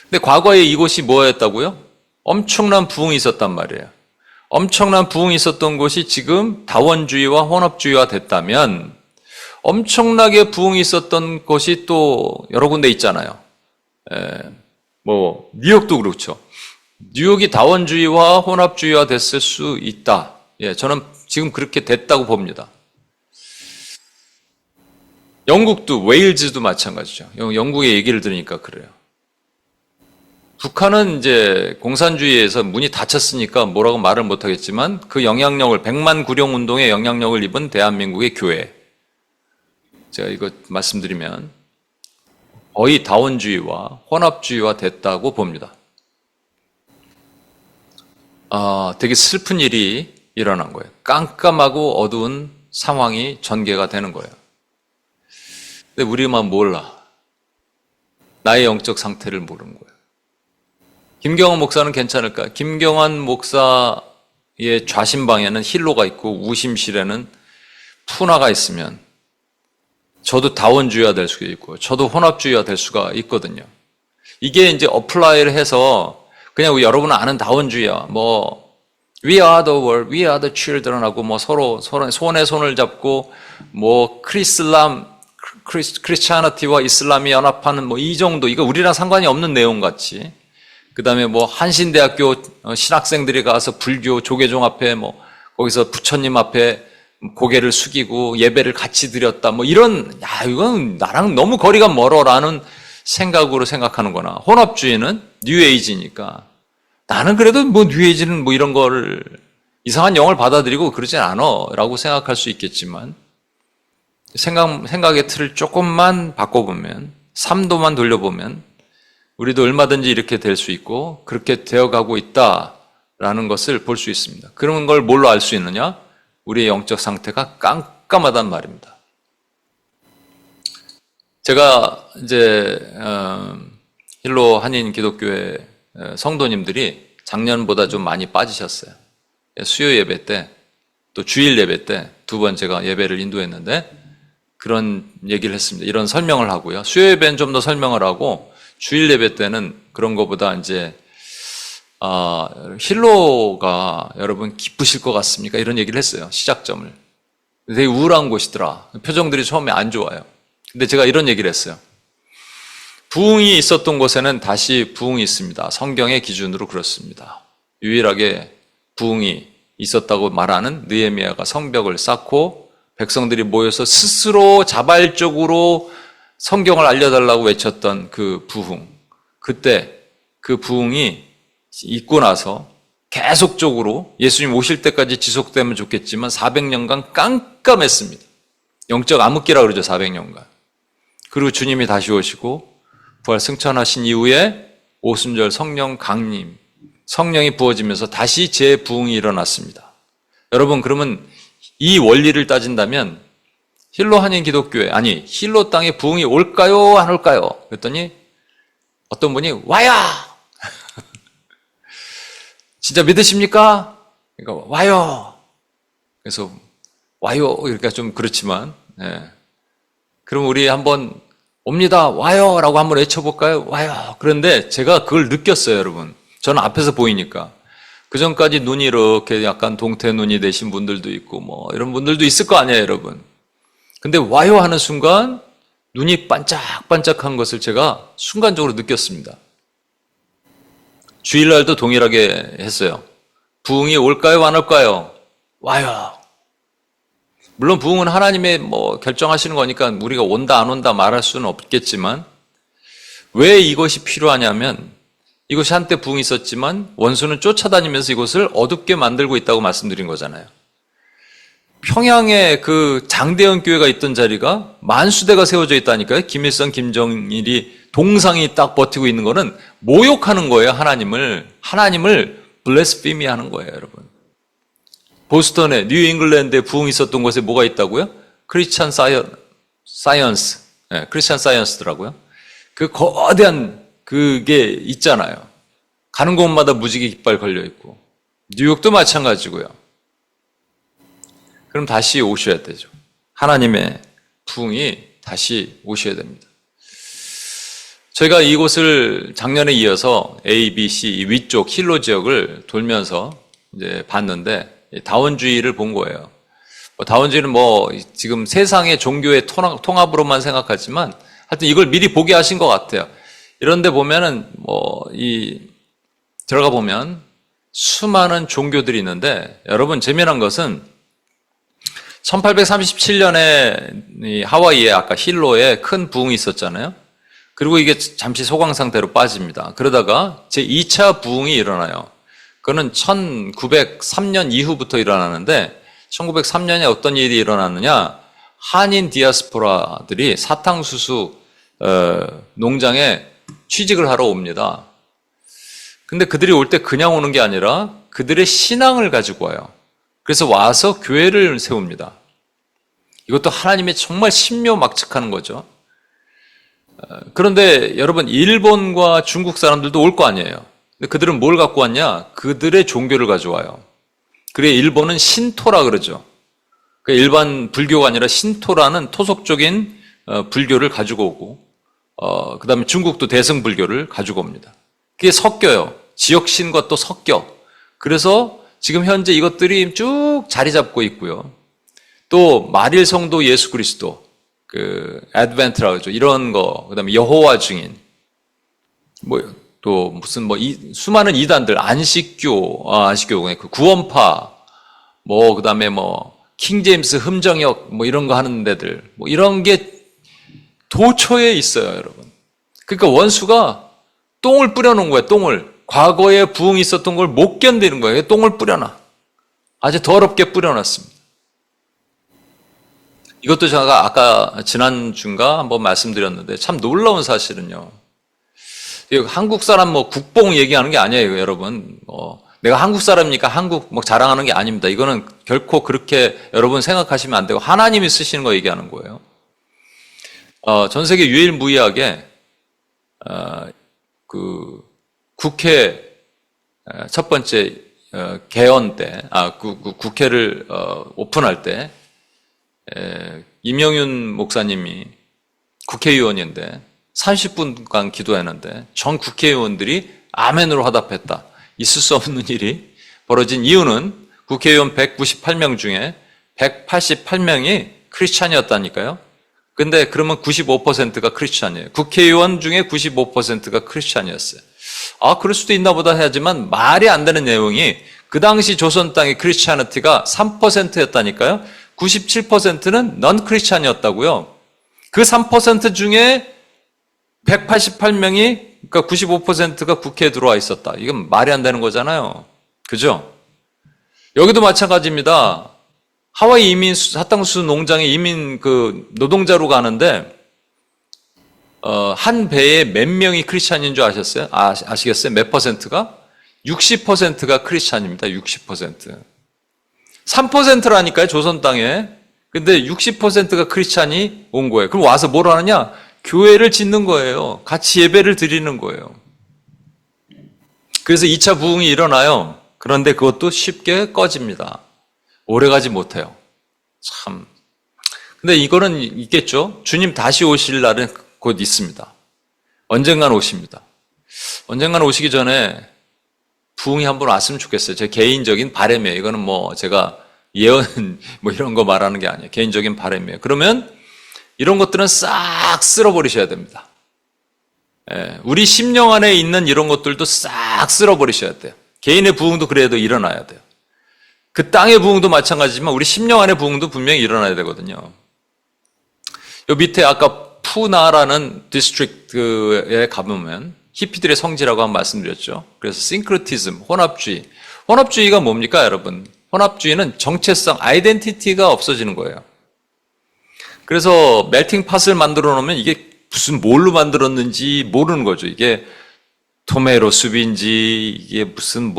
근데 과거에 이곳이 뭐였다고요? 엄청난 부흥이 있었단 말이에요. 엄청난 부흥이 있었던 곳이 지금 다원주의와 혼합주의가 됐다면 엄청나게 부흥이 있었던 곳이 또 여러 군데 있잖아요. 뉴욕도 그렇죠. 뉴욕이 다원주의와 혼합주의가 됐을 수 있다. 저는 지금 그렇게 됐다고 봅니다. 영국도, 웨일즈도 마찬가지죠. 영국의 얘기를 들으니까 그래요. 북한은 이제 공산주의에서 문이 닫혔으니까 뭐라고 말을 못하겠지만 그 영향력을, 100만 구령 운동의 영향력을 입은 대한민국의 교회. 제가 이거 말씀드리면 거의 다원주의와 혼합주의화 됐다고 봅니다. 되게 슬픈 일이 일어난 거예요. 깜깜하고 어두운 상황이 전개가 되는 거예요. 근데 우리만 몰라. 나의 영적 상태를 모르는 거예요. 김경환 목사는 괜찮을까? 김경환 목사의 좌심방에는 힐로가 있고 우심실에는 푸나가 있으면 저도 다원주의가 될 수가 있고 저도 혼합주의가 될 수가 있거든요. 이게 이제 어플라이를 해서 그냥 여러분은 아는 다원주의야. We are the world, we are the children 하고 서로 손에 손을 잡고 크리스찬티와 이슬람이 연합하는 이 정도, 이거 우리랑 상관이 없는 내용 같이. 그 다음에 한신대학교 신학생들이 가서 불교 조계종 앞에 거기서 부처님 앞에 고개를 숙이고 예배를 같이 드렸다. 이건 나랑 너무 거리가 멀어라는 생각으로 생각하는 거나, 혼합주의는 뉴에이지니까 나는 그래도 뉴에이지는 이런 거를 이상한 영을 받아들이고 그러진 않아 라고 생각할 수 있겠지만, 생각의 틀을 조금만 바꿔보면, 3도만 돌려보면 우리도 얼마든지 이렇게 될 수 있고 그렇게 되어가고 있다라는 것을 볼 수 있습니다. 그런 걸 뭘로 알 수 있느냐? 우리의 영적 상태가 깜깜하단 말입니다. 제가 이제 힐로 한인 기독교회 성도님들이 작년보다 좀 많이 빠지셨어요. 수요 예배 때, 또 주일 예배 때 2번 제가 예배를 인도했는데 그런 얘기를 했습니다. 이런 설명을 하고요. 수요 예배는 좀 더 설명을 하고 주일 예배 때는 그런 것보다 이제 힐로가 여러분 기쁘실 것 같습니까? 이런 얘기를 했어요. 시작점을. 되게 우울한 곳이더라. 표정들이 처음에 안 좋아요. 근데 제가 이런 얘기를 했어요. 부흥이 있었던 곳에는 다시 부흥이 있습니다. 성경의 기준으로 그렇습니다. 유일하게 부흥이 있었다고 말하는 느헤미야가 성벽을 쌓고 백성들이 모여서 스스로 자발적으로 성경을 알려달라고 외쳤던 그 부흥, 그때 그 부흥이 있고 나서 계속적으로 예수님 오실 때까지 지속되면 좋겠지만 400년간 깜깜했습니다. 영적 암흑기라 그러죠. 400년간. 그리고 주님이 다시 오시고 부활 승천하신 이후에 오순절 성령 강림, 성령이 부어지면서 다시 재부흥이 일어났습니다. 여러분, 그러면 이 원리를 따진다면 힐로 한인 기독교회, 아니 힐로 땅에 부흥이 올까요 안 올까요? 그랬더니 어떤 분이 와요. 진짜 믿으십니까? 그러니까 와요. 그래서 와요 이렇게 좀 그렇지만, 그럼 우리 한번 옵니다 와요 라고 한번 외쳐볼까요? 와요. 그런데 제가 그걸 느꼈어요. 여러분, 저는 앞에서 보이니까. 그 전까지 눈이 이렇게 약간 동태 눈이 되신 분들도 있고 뭐 이런 분들도 있을 거 아니에요, 여러분. 근데 와요 하는 순간 눈이 반짝반짝한 것을 제가 순간적으로 느꼈습니다. 주일날도 동일하게 했어요. 부흥이 올까요 안 올까요? 와요. 물론 부흥은 하나님의 결정하시는 거니까 우리가 온다 안 온다 말할 수는 없겠지만, 왜 이것이 필요하냐면 이것이 한때 부흥이 있었지만 원수는 쫓아다니면서 이것을 어둡게 만들고 있다고 말씀드린 거잖아요. 평양에 그 장대현 교회가 있던 자리가 만수대가 세워져 있다니까요. 김일성, 김정일이 동상이 딱 버티고 있는 거는 모욕하는 거예요. 하나님을 블레스피미 하는 거예요, 여러분. 보스턴에, 뉴 잉글랜드에 부흥이 있었던 곳에 뭐가 있다고요? 크리스찬 사이언스, 크리스찬 사이언스더라고요. 그 거대한 그게 있잖아요. 가는 곳마다 무지개 깃발 걸려 있고, 뉴욕도 마찬가지고요. 그럼 다시 오셔야 되죠. 하나님의 부흥이 다시 오셔야 됩니다. 저희가 이곳을 작년에 이어서 A, B, C 위쪽 힐로 지역을 돌면서 이제 봤는데 다원주의를 본 거예요. 다원주의는 지금 세상의 종교의 통합으로만 생각하지만 하여튼 이걸 미리 보게 하신 것 같아요. 이런데 보면은 들어가 보면 수많은 종교들이 있는데, 여러분 재미난 것은 1837년에 하와이에 아까 힐로에 큰 부흥이 있었잖아요. 그리고 이게 잠시 소강 상태로 빠집니다. 그러다가 제2차 부흥이 일어나요. 그거는 1903년 이후부터 일어나는데, 1903년에 어떤 일이 일어났느냐, 한인 디아스포라들이 사탕수수 농장에 취직을 하러 옵니다. 근데 그들이 올 때 그냥 오는 게 아니라 그들의 신앙을 가지고 와요. 그래서 와서 교회를 세웁니다. 이것도 하나님의 정말 신묘막측하는 거죠. 그런데 여러분, 일본과 중국 사람들도 올 거 아니에요. 근데 그들은 뭘 갖고 왔냐? 그들의 종교를 가져와요. 그래, 일본은 신토라 그러죠. 일반 불교가 아니라 신토라는 토속적인 불교를 가지고 오고, 그 다음에 중국도 대승불교를 가지고 옵니다. 그게 섞여요. 지역신과 또 섞여. 그래서 지금 현재 이것들이 쭉 자리 잡고 있고요. 또 말일 성도 예수 그리스도, 애드벤트라고 하죠. 이런 거, 그 다음에 여호와 증인, 또 무슨 수많은 이단들, 안식교, 그 구원파, 그 다음에 킹제임스 흠정역, 이런 거 하는 데들, 이런 게 도처에 있어요, 여러분. 그러니까 원수가 똥을 뿌려놓은 거예요, 똥을. 과거에 부흥이 있었던 걸 못 견디는 거예요. 똥을 뿌려놔. 아주 더럽게 뿌려놨습니다. 이것도 제가 아까 지난주인가 한번 말씀드렸는데 참 놀라운 사실은요. 한국 사람 국뽕 얘기하는 게 아니에요, 여러분. 내가 한국 사람이니까 한국 자랑하는 게 아닙니다. 이거는 결코 그렇게 여러분 생각하시면 안 되고 하나님이 쓰시는 거 얘기하는 거예요. 전 세계 유일무이하게 국회 첫 번째 개헌 때, 국회를 오픈할 때 임영윤 목사님이 국회의원인데 30분간 기도했는데 전 국회의원들이 아멘으로 화답했다. 있을 수 없는 일이 벌어진 이유는 국회의원 198명 중에 188명이 크리스찬이었다니까요. 근데 그러면 95%가 크리스찬이에요. 국회의원 중에 95%가 크리스찬이었어요. 아, 그럴 수도 있나 보다 하지만 말이 안 되는 내용이 그 당시 조선 땅의 크리스찬티가 3%였다니까요. 97%는 넌 크리스찬이었다고요. 그 3% 중에 188명이, 그러니까 95%가 국회에 들어와 있었다. 이건 말이 안 되는 거잖아요. 그죠? 여기도 마찬가지입니다. 하와이 사탕수수 농장에 이민 노동자로 가는데, 한 배에 몇 명이 크리스찬인 줄 아셨어요? 아시겠어요? 몇 퍼센트가? 60%가 크리스찬입니다. 60%. 3%라니까요, 조선 땅에. 근데 60%가 크리스찬이 온 거예요. 그럼 와서 뭘 하느냐? 교회를 짓는 거예요. 같이 예배를 드리는 거예요. 그래서 2차 부흥이 일어나요. 그런데 그것도 쉽게 꺼집니다. 오래가지 못해요. 참. 근데 이거는 있겠죠? 주님 다시 오실 날은 곧 있습니다. 언젠간 오십니다. 언젠간 오시기 전에 부흥이 한번 왔으면 좋겠어요. 제 개인적인 바람이에요. 이거는 뭐 제가 예언 뭐 이런 거 말하는 게 아니에요. 개인적인 바람이에요. 그러면 이런 것들은 싹 쓸어버리셔야 됩니다. 예, 우리 심령 안에 있는 이런 것들도 싹 쓸어버리셔야 돼요. 개인의 부흥도 그래도 일어나야 돼요. 그 땅의 부흥도 마찬가지지만 우리 심령 안의 부흥도 분명히 일어나야 되거든요. 요 밑에 아까 푸나라는 디스트릭트에 가보면 히피들의 성지라고 한 말씀드렸죠. 그래서 싱크로티즘, 혼합주의. 혼합주의가 뭡니까, 여러분? 혼합주의는 정체성, 아이덴티티가 없어지는 거예요. 그래서 멜팅 팟을 만들어 놓으면 이게 무슨 뭘로 만들었는지 모르는 거죠. 이게 토메로 숲인지 이게 무슨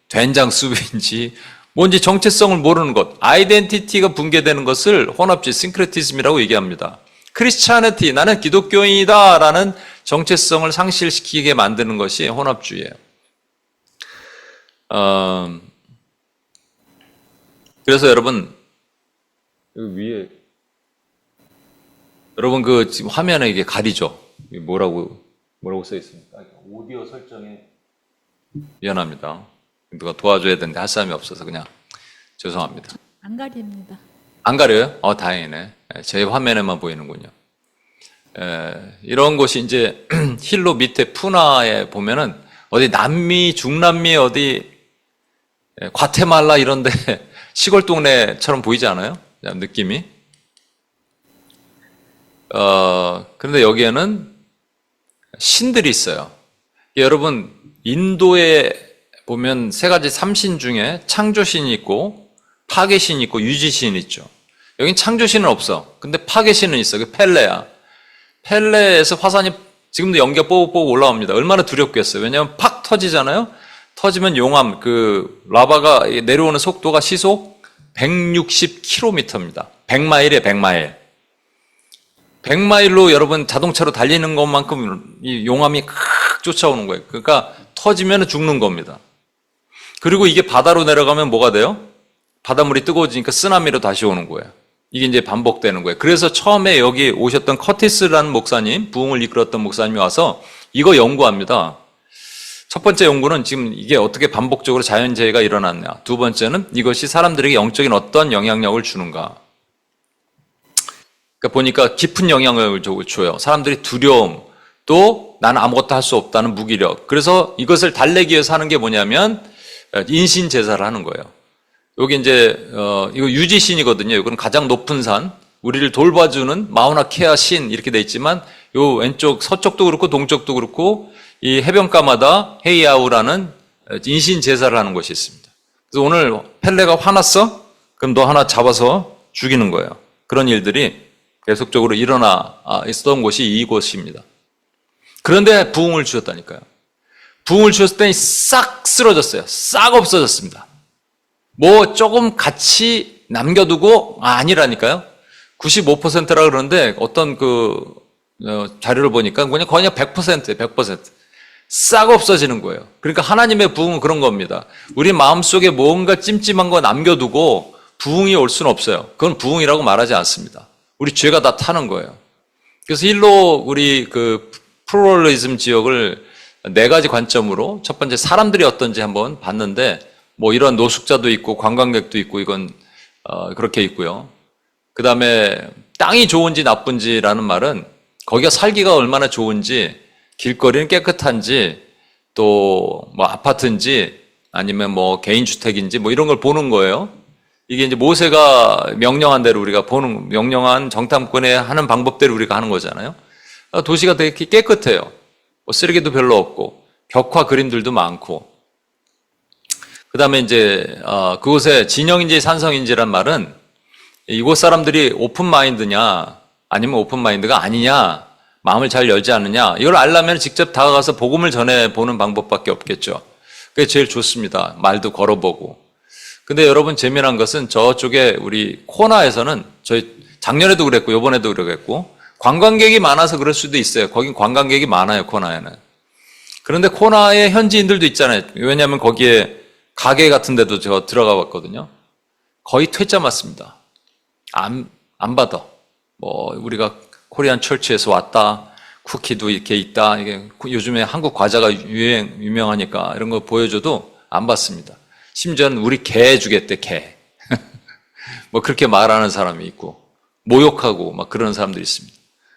된장 숲인지 뭔지 정체성을 모르는 것. 아이덴티티가 붕괴되는 것을 혼합주의, 싱크레티즘이라고 얘기합니다. 크리스찬티, 나는 기독교인이다 라는 정체성을 상실시키게 만드는 것이 혼합주의예요. 그래서 여러분, 여기 위에 여러분 지금 화면에 이게 가리죠? 뭐라고 써 있습니까? 오디오 설정에 미안합니다. 누가 도와줘야 되는데 할 사람이 없어서 그냥 죄송합니다. 안 가립니다. 안 가려요? 다행이네. 제 화면에만 보이는군요. 이런 곳이 이제 힐로 밑에 푸나에 보면은 어디 남미, 중남미 어디 과테말라 이런데 시골 동네처럼 보이지 않아요? 느낌이. 그런데 여기에는 신들이 있어요. 여러분, 인도에 보면 세 가지 삼신 중에 창조신이 있고, 파괴신이 있고, 유지신이 있죠. 여긴 창조신은 없어. 근데 파괴신은 있어. 그 펠레야. 펠레에서 화산이 지금도 연기가 뽀뽀 올라옵니다. 얼마나 두렵겠어요. 왜냐하면 팍 터지잖아요. 터지면 용암, 라바가 내려오는 속도가 시속 160km입니다. 100마일이에요, 100마일. 100마일로 여러분 자동차로 달리는 것만큼 이 용암이 칵 쫓아오는 거예요. 그러니까 터지면 죽는 겁니다. 그리고 이게 바다로 내려가면 뭐가 돼요? 바닷물이 뜨거워지니까 쓰나미로 다시 오는 거예요. 이게 이제 반복되는 거예요. 그래서 처음에 여기 오셨던 커티스라는 목사님, 부흥을 이끌었던 목사님이 와서 이거 연구합니다. 첫 번째 연구는 지금 이게 어떻게 반복적으로 자연재해가 일어났냐. 두 번째는 이것이 사람들에게 영적인 어떤 영향력을 주는가. 그러니까 보니까 깊은 영향력을 줘요. 사람들이 두려움, 또 나는 아무것도 할 수 없다는 무기력. 그래서 이것을 달래기 위해서 하는 게 뭐냐면 인신 제사를 하는 거예요. 여기 이제 이거 유지신이거든요. 이건 가장 높은 산, 우리를 돌봐주는 마우나케아 신 이렇게 돼 있지만 요 왼쪽 서쪽도 그렇고 동쪽도 그렇고 이 해변가마다 헤이아우라는 인신 제사를 하는 곳이 있습니다. 그래서 오늘 펠레가 화났어? 그럼 너 하나 잡아서 죽이는 거예요. 그런 일들이 계속적으로 있었던 곳이 이곳입니다. 그런데 부흥을 주셨다니까요. 부흥을 주셨더니 싹 쓰러졌어요. 싹 없어졌습니다. 뭐 조금 같이 남겨두고 아니라니까요. 95%라 그러는데 어떤 자료를 보니까 그냥 거의 100%예요. 100%. 싹 없어지는 거예요. 그러니까 하나님의 부흥은 그런 겁니다. 우리 마음속에 뭔가 찜찜한 거 남겨두고 부흥이 올 수는 없어요. 그건 부흥이라고 말하지 않습니다. 우리 죄가 다 타는 거예요. 그래서 일로 우리 플루럴리즘 지역을 네 가지 관점으로 첫 번째 사람들이 어떤지 한번 봤는데 뭐 이런 노숙자도 있고 관광객도 있고 이건 그렇게 있고요. 그 다음에 땅이 좋은지 나쁜지라는 말은 거기가 살기가 얼마나 좋은지, 길거리는 깨끗한지, 또 뭐 아파트인지 아니면 뭐 개인주택인지 뭐 이런 걸 보는 거예요. 이게 이제 모세가 명령한 대로 우리가 보는, 명령한 정탐꾼에 하는 방법대로 우리가 하는 거잖아요. 도시가 되게 깨끗해요. 뭐 쓰레기도 별로 없고 벽화 그림들도 많고. 그 다음에 이제 그곳에 진영인지 산성인지란 말은 이곳 사람들이 오픈 마인드냐 아니면 오픈 마인드가 아니냐, 마음을 잘 열지 않느냐, 이걸 알려면 직접 다가가서 복음을 전해보는 방법밖에 없겠죠. 그게 제일 좋습니다. 말도 걸어보고. 근데 여러분, 재미난 것은 저쪽에 우리 코나에서는, 저희 작년에도 그랬고 이번에도 그랬고, 관광객이 많아서 그럴 수도 있어요. 거긴 관광객이 많아요, 코나에는. 그런데 코나에 현지인들도 있잖아요. 왜냐하면 거기에 가게 같은 데도 제가 들어가 봤거든요. 거의 퇴짜 맞습니다. 안 받아. 뭐 우리가 코리안 철치에서 왔다, 쿠키도 이렇게 있다, 이게 요즘에 한국 과자가 유명하니까 이런 거 보여줘도 안 받습니다. 심지어는 우리 개 주겠대, 개. 뭐 그렇게 말하는 사람이 있고, 모욕하고 막 그런 사람들이 있습니다.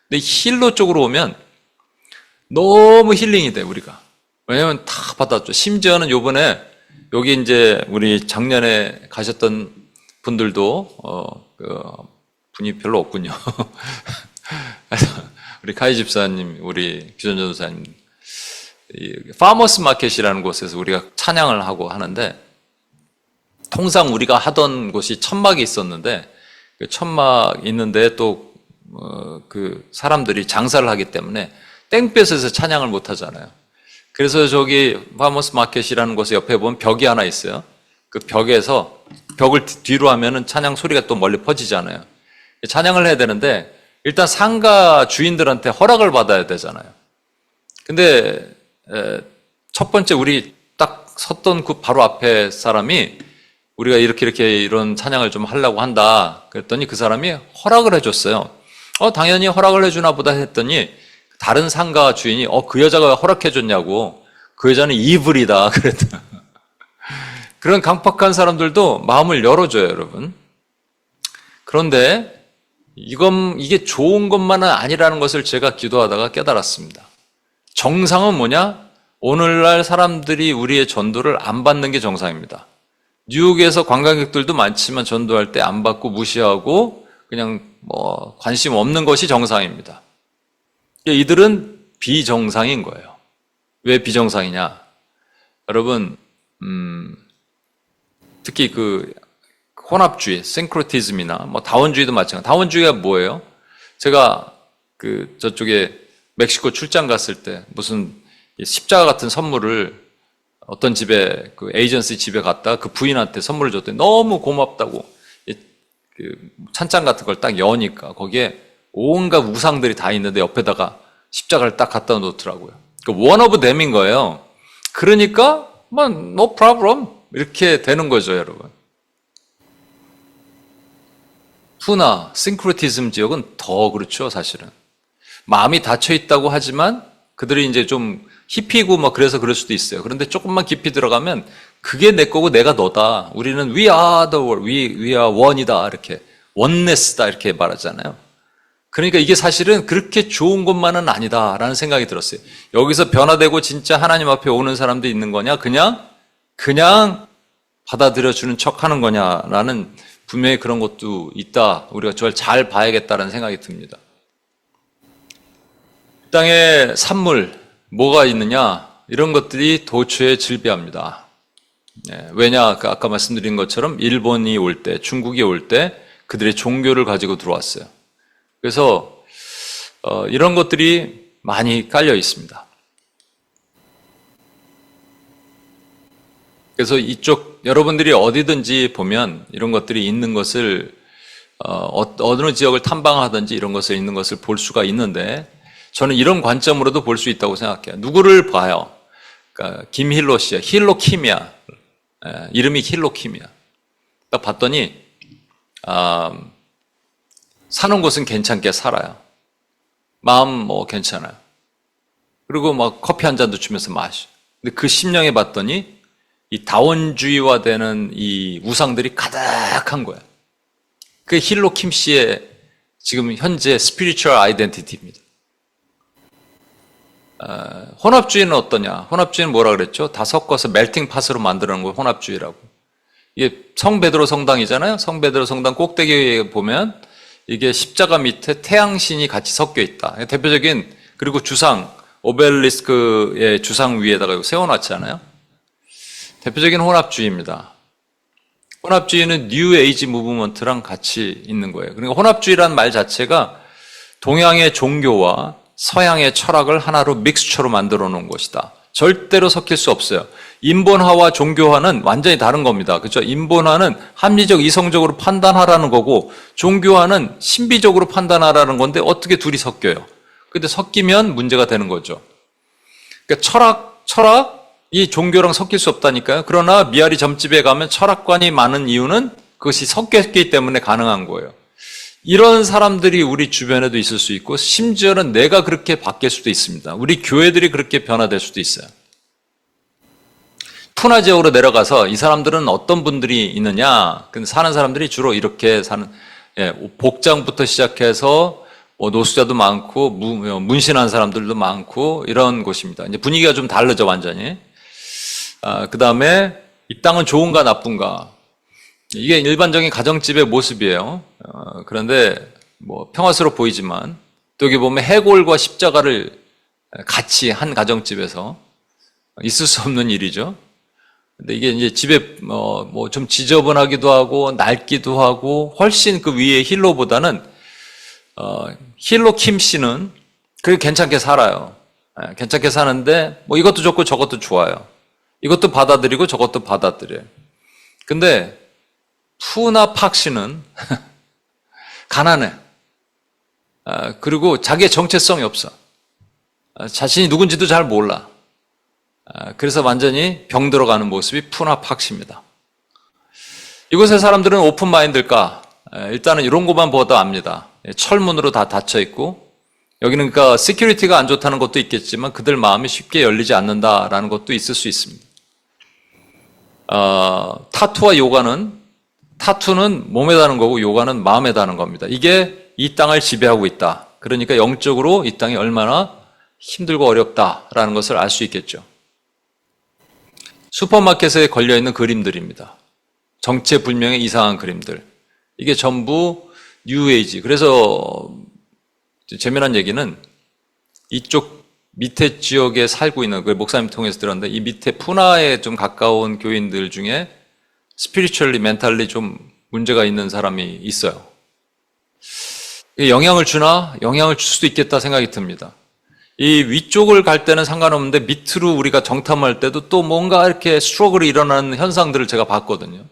근데 힐로 쪽으로 오면 너무 힐링이 돼, 우리가. 왜냐면 다 받았죠. 심지어는 요번에 여기 이제 우리 작년에 가셨던 분들도 분이 별로 없군요. 우리 카이 집사님, 우리 규전 전도사님, 파머스 마켓이라는 곳에서 우리가 찬양을 하고 하는데, 통상 우리가 하던 곳이 천막이 있었는데, 그 천막 있는데 또 그 사람들이 장사를 하기 때문에 땡볕에서 찬양을 못 하잖아요. 그래서 저기 파머스 마켓이라는 곳에 옆에 보면 벽이 하나 있어요. 그 벽에서, 벽을 뒤로 하면은 찬양 소리가 또 멀리 퍼지잖아요. 찬양을 해야 되는데 일단 상가 주인들한테 허락을 받아야 되잖아요. 근데 첫 번째 우리 딱 섰던 그 바로 앞에 사람이 우리가 이렇게 이런 찬양을 좀 하려고 한다 그랬더니 그 사람이 허락을 해줬어요. 당연히 허락을 해주나 보다 했더니 다른 상가 주인이 그 여자가 왜 허락해줬냐고, 그 여자는 이불이다 그랬다. 그런 강팍한 사람들도 마음을 열어줘요, 여러분. 그런데 이게 좋은 것만은 아니라는 것을 제가 기도하다가 깨달았습니다. 정상은 뭐냐? 오늘날 사람들이 우리의 전도를 안 받는 게 정상입니다. 뉴욕에서 관광객들도 많지만 전도할 때 안 받고 무시하고 그냥 뭐 관심 없는 것이 정상입니다. 이들은 비정상인 거예요. 왜 비정상이냐? 여러분, 특히 그 혼합주의, 싱크로티즘이나 뭐 다원주의도 마찬가지. 다원주의가 뭐예요? 제가 그 저쪽에 멕시코 출장 갔을 때 무슨 십자가 같은 선물을 어떤 집에, 그 에이전시 집에 갔다 그 부인한테 선물을 줬더니 너무 고맙다고, 그 찬장 같은 걸 딱 여니까 거기에 온갖 우상들이 다 있는데 옆에다가 십자가를 딱 갖다 놓더라고요. 그 one of them인 거예요. 그러니까 뭐 no problem 이렇게 되는 거죠, 여러분. 푸나 싱크로티즘 지역은 더 그렇죠, 사실은. 마음이 닫혀 있다고 하지만 그들이 이제 좀 히피고 뭐 그래서 그럴 수도 있어요. 그런데 조금만 깊이 들어가면 그게 내 거고 내가 너다. 우리는 we are the world, we are one이다. 이렇게 oneness다 이렇게 말하잖아요. 그러니까 이게 사실은 그렇게 좋은 것만은 아니다라는 생각이 들었어요. 여기서 변화되고 진짜 하나님 앞에 오는 사람도 있는 거냐? 그냥 받아들여주는 척 하는 거냐라는, 분명히 그런 것도 있다. 우리가 저걸 잘 봐야겠다는 생각이 듭니다. 이 땅에 산물, 뭐가 있느냐? 이런 것들이 도처에 질비합니다. 왜냐? 아까 말씀드린 것처럼 일본이 올 때, 중국이 올 때 그들의 종교를 가지고 들어왔어요. 그래서 이런 것들이 많이 깔려 있습니다. 그래서 이쪽 여러분들이 어디든지 보면 이런 것들이 있는 것을 어느 지역을 탐방하든지 이런 것을 있는 것을 볼 수가 있는데, 저는 이런 관점으로도 볼 수 있다고 생각해요. 누구를 봐요? 그러니까 김힐로 씨야. 힐로킴이야. 이름이 힐로킴이야. 딱 봤더니 사는 곳은 괜찮게 살아요. 마음 뭐 괜찮아요. 그리고 막 커피 한 잔도 주면서 마셔. 근데 그 심령에 봤더니 이 다원주의화되는 이 우상들이 가득한 거야. 그게 힐로킴 씨의 지금 현재 스피리추얼 아이덴티티입니다. 혼합주의는 어떠냐? 혼합주의는 뭐라 그랬죠? 다 섞어서 멜팅 팟으로 만드는 걸 혼합주의라고. 이게 성베드로 성당이잖아요. 성베드로 성당 꼭대기에 보면 이게 십자가 밑에 태양신이 같이 섞여 있다. 대표적인, 그리고 주상, 오벨리스크의 주상 위에다가 세워놨잖아요. 대표적인 혼합주의입니다. 혼합주의는 뉴 에이지 무브먼트랑 같이 있는 거예요. 그러니까 혼합주의라는 말 자체가 동양의 종교와 서양의 철학을 하나로 믹스처로 만들어 놓은 것이다. 절대로 섞일 수 없어요. 인본화와 종교화는 완전히 다른 겁니다. 그렇죠? 인본화는 합리적, 이성적으로 판단하라는 거고, 종교화는 신비적으로 판단하라는 건데 어떻게 둘이 섞여요? 근데 섞이면 문제가 되는 거죠. 그러니까 철학이 종교랑 섞일 수 없다니까요. 그러나 미아리 점집에 가면 철학관이 많은 이유는 그것이 섞였기 때문에 가능한 거예요. 이런 사람들이 우리 주변에도 있을 수 있고, 심지어는 내가 그렇게 바뀔 수도 있습니다. 우리 교회들이 그렇게 변화될 수도 있어요. 푸나 지역으로 내려가서 이 사람들은 어떤 분들이 있느냐? 근데 사는 사람들이 주로 이렇게 사는, 복장부터 시작해서 노숙자도 많고, 문신한 사람들도 많고, 이런 곳입니다. 이제 분위기가 좀 다르죠, 완전히. 그 다음에 이 땅은 좋은가 나쁜가? 이게 일반적인 가정집의 모습이에요. 그런데 평화스러워 보이지만, 또 여기 보면 해골과 십자가를 같이 한 가정집에서 있을 수 없는 일이죠. 근데 이게 이제 집에 좀 지저분하기도 하고 낡기도 하고, 훨씬 그 위에 힐로보다는 힐로 킴 씨는 그게 괜찮게 살아요. 괜찮게 사는데 이것도 좋고 저것도 좋아요. 이것도 받아들이고 저것도 받아들여요. 근데 푸나 팍 씨는 가난해. 그리고 자기의 정체성이 없어. 자신이 누군지도 잘 몰라. 그래서 완전히 병들어가는 모습이 푸나 팍 씨입니다. 이곳의 사람들은 오픈 마인드일까? 일단은 이런 것만 보다 압니다. 철문으로 다 닫혀 있고, 여기는 그러니까 시큐리티가 안 좋다는 것도 있겠지만 그들 마음이 쉽게 열리지 않는다라는 것도 있을 수 있습니다. 타투와 요가는, 타투는 몸에 다는 거고 요가는 마음에 다는 겁니다. 이게 이 땅을 지배하고 있다. 그러니까 영적으로 이 땅이 얼마나 힘들고 어렵다라는 것을 알 수 있겠죠. 슈퍼마켓에 걸려있는 그림들입니다. 정체불명의 이상한 그림들. 이게 전부 뉴에이지. 그래서 재미난 얘기는 이쪽 밑에 지역에 살고 있는, 그 목사님 통해서 들었는데, 이 밑에 푸나에 좀 가까운 교인들 중에 스피리추얼리, 멘탈리 좀 문제가 있는 사람이 있어요. 영향을 주나? 영향을 줄 수도 있겠다 생각이 듭니다. 이 위쪽을 갈 때는 상관없는데 밑으로 우리가 정탐할 때도 또 뭔가 이렇게 스트러글이 일어나는 현상들을 제가 봤거든요.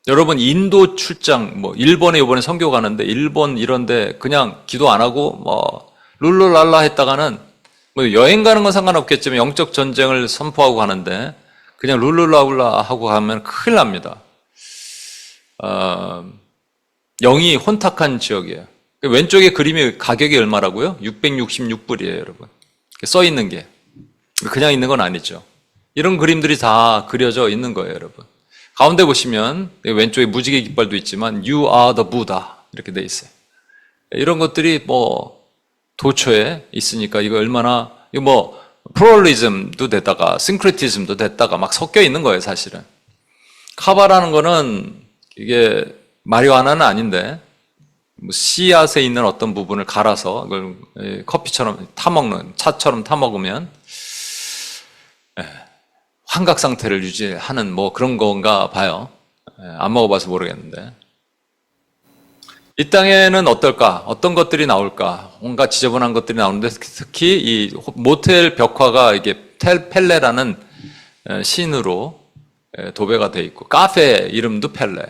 여러분 인도 출장, 일본에 이번에 선교 가는데 일본 이런데 그냥 기도 안 하고 룰루랄라 했다가는 여행 가는 건 상관없겠지만 영적 전쟁을 선포하고 가는데 그냥 룰루랄라 하고 가면 큰일 납니다. 영이 혼탁한 지역이에요. 왼쪽에 그림이 가격이 얼마라고요? 666불이에요, 여러분. 써 있는 게. 그냥 있는 건 아니죠. 이런 그림들이 다 그려져 있는 거예요, 여러분. 가운데 보시면 왼쪽에 무지개 깃발도 있지만 You are the Buddha 이렇게 돼 있어요. 이런 것들이 도처에 있으니까 이거 얼마나 플루럴리즘도 됐다가 싱크레티즘도 됐다가 막 섞여 있는 거예요, 사실은. 카바라는 거는 이게 마리화나는 아닌데 씨앗에 있는 어떤 부분을 갈아서 그걸 커피처럼 타먹는, 차처럼 타먹으면 환각 상태를 유지하는 그런 건가 봐요. 안 먹어봐서 모르겠는데. 이 땅에는 어떨까? 어떤 것들이 나올까? 온갖 지저분한 것들이 나오는데 특히 이 모텔 벽화가 이게 펠레라는 시인으로 도배가 돼 있고 카페 이름도 펠레.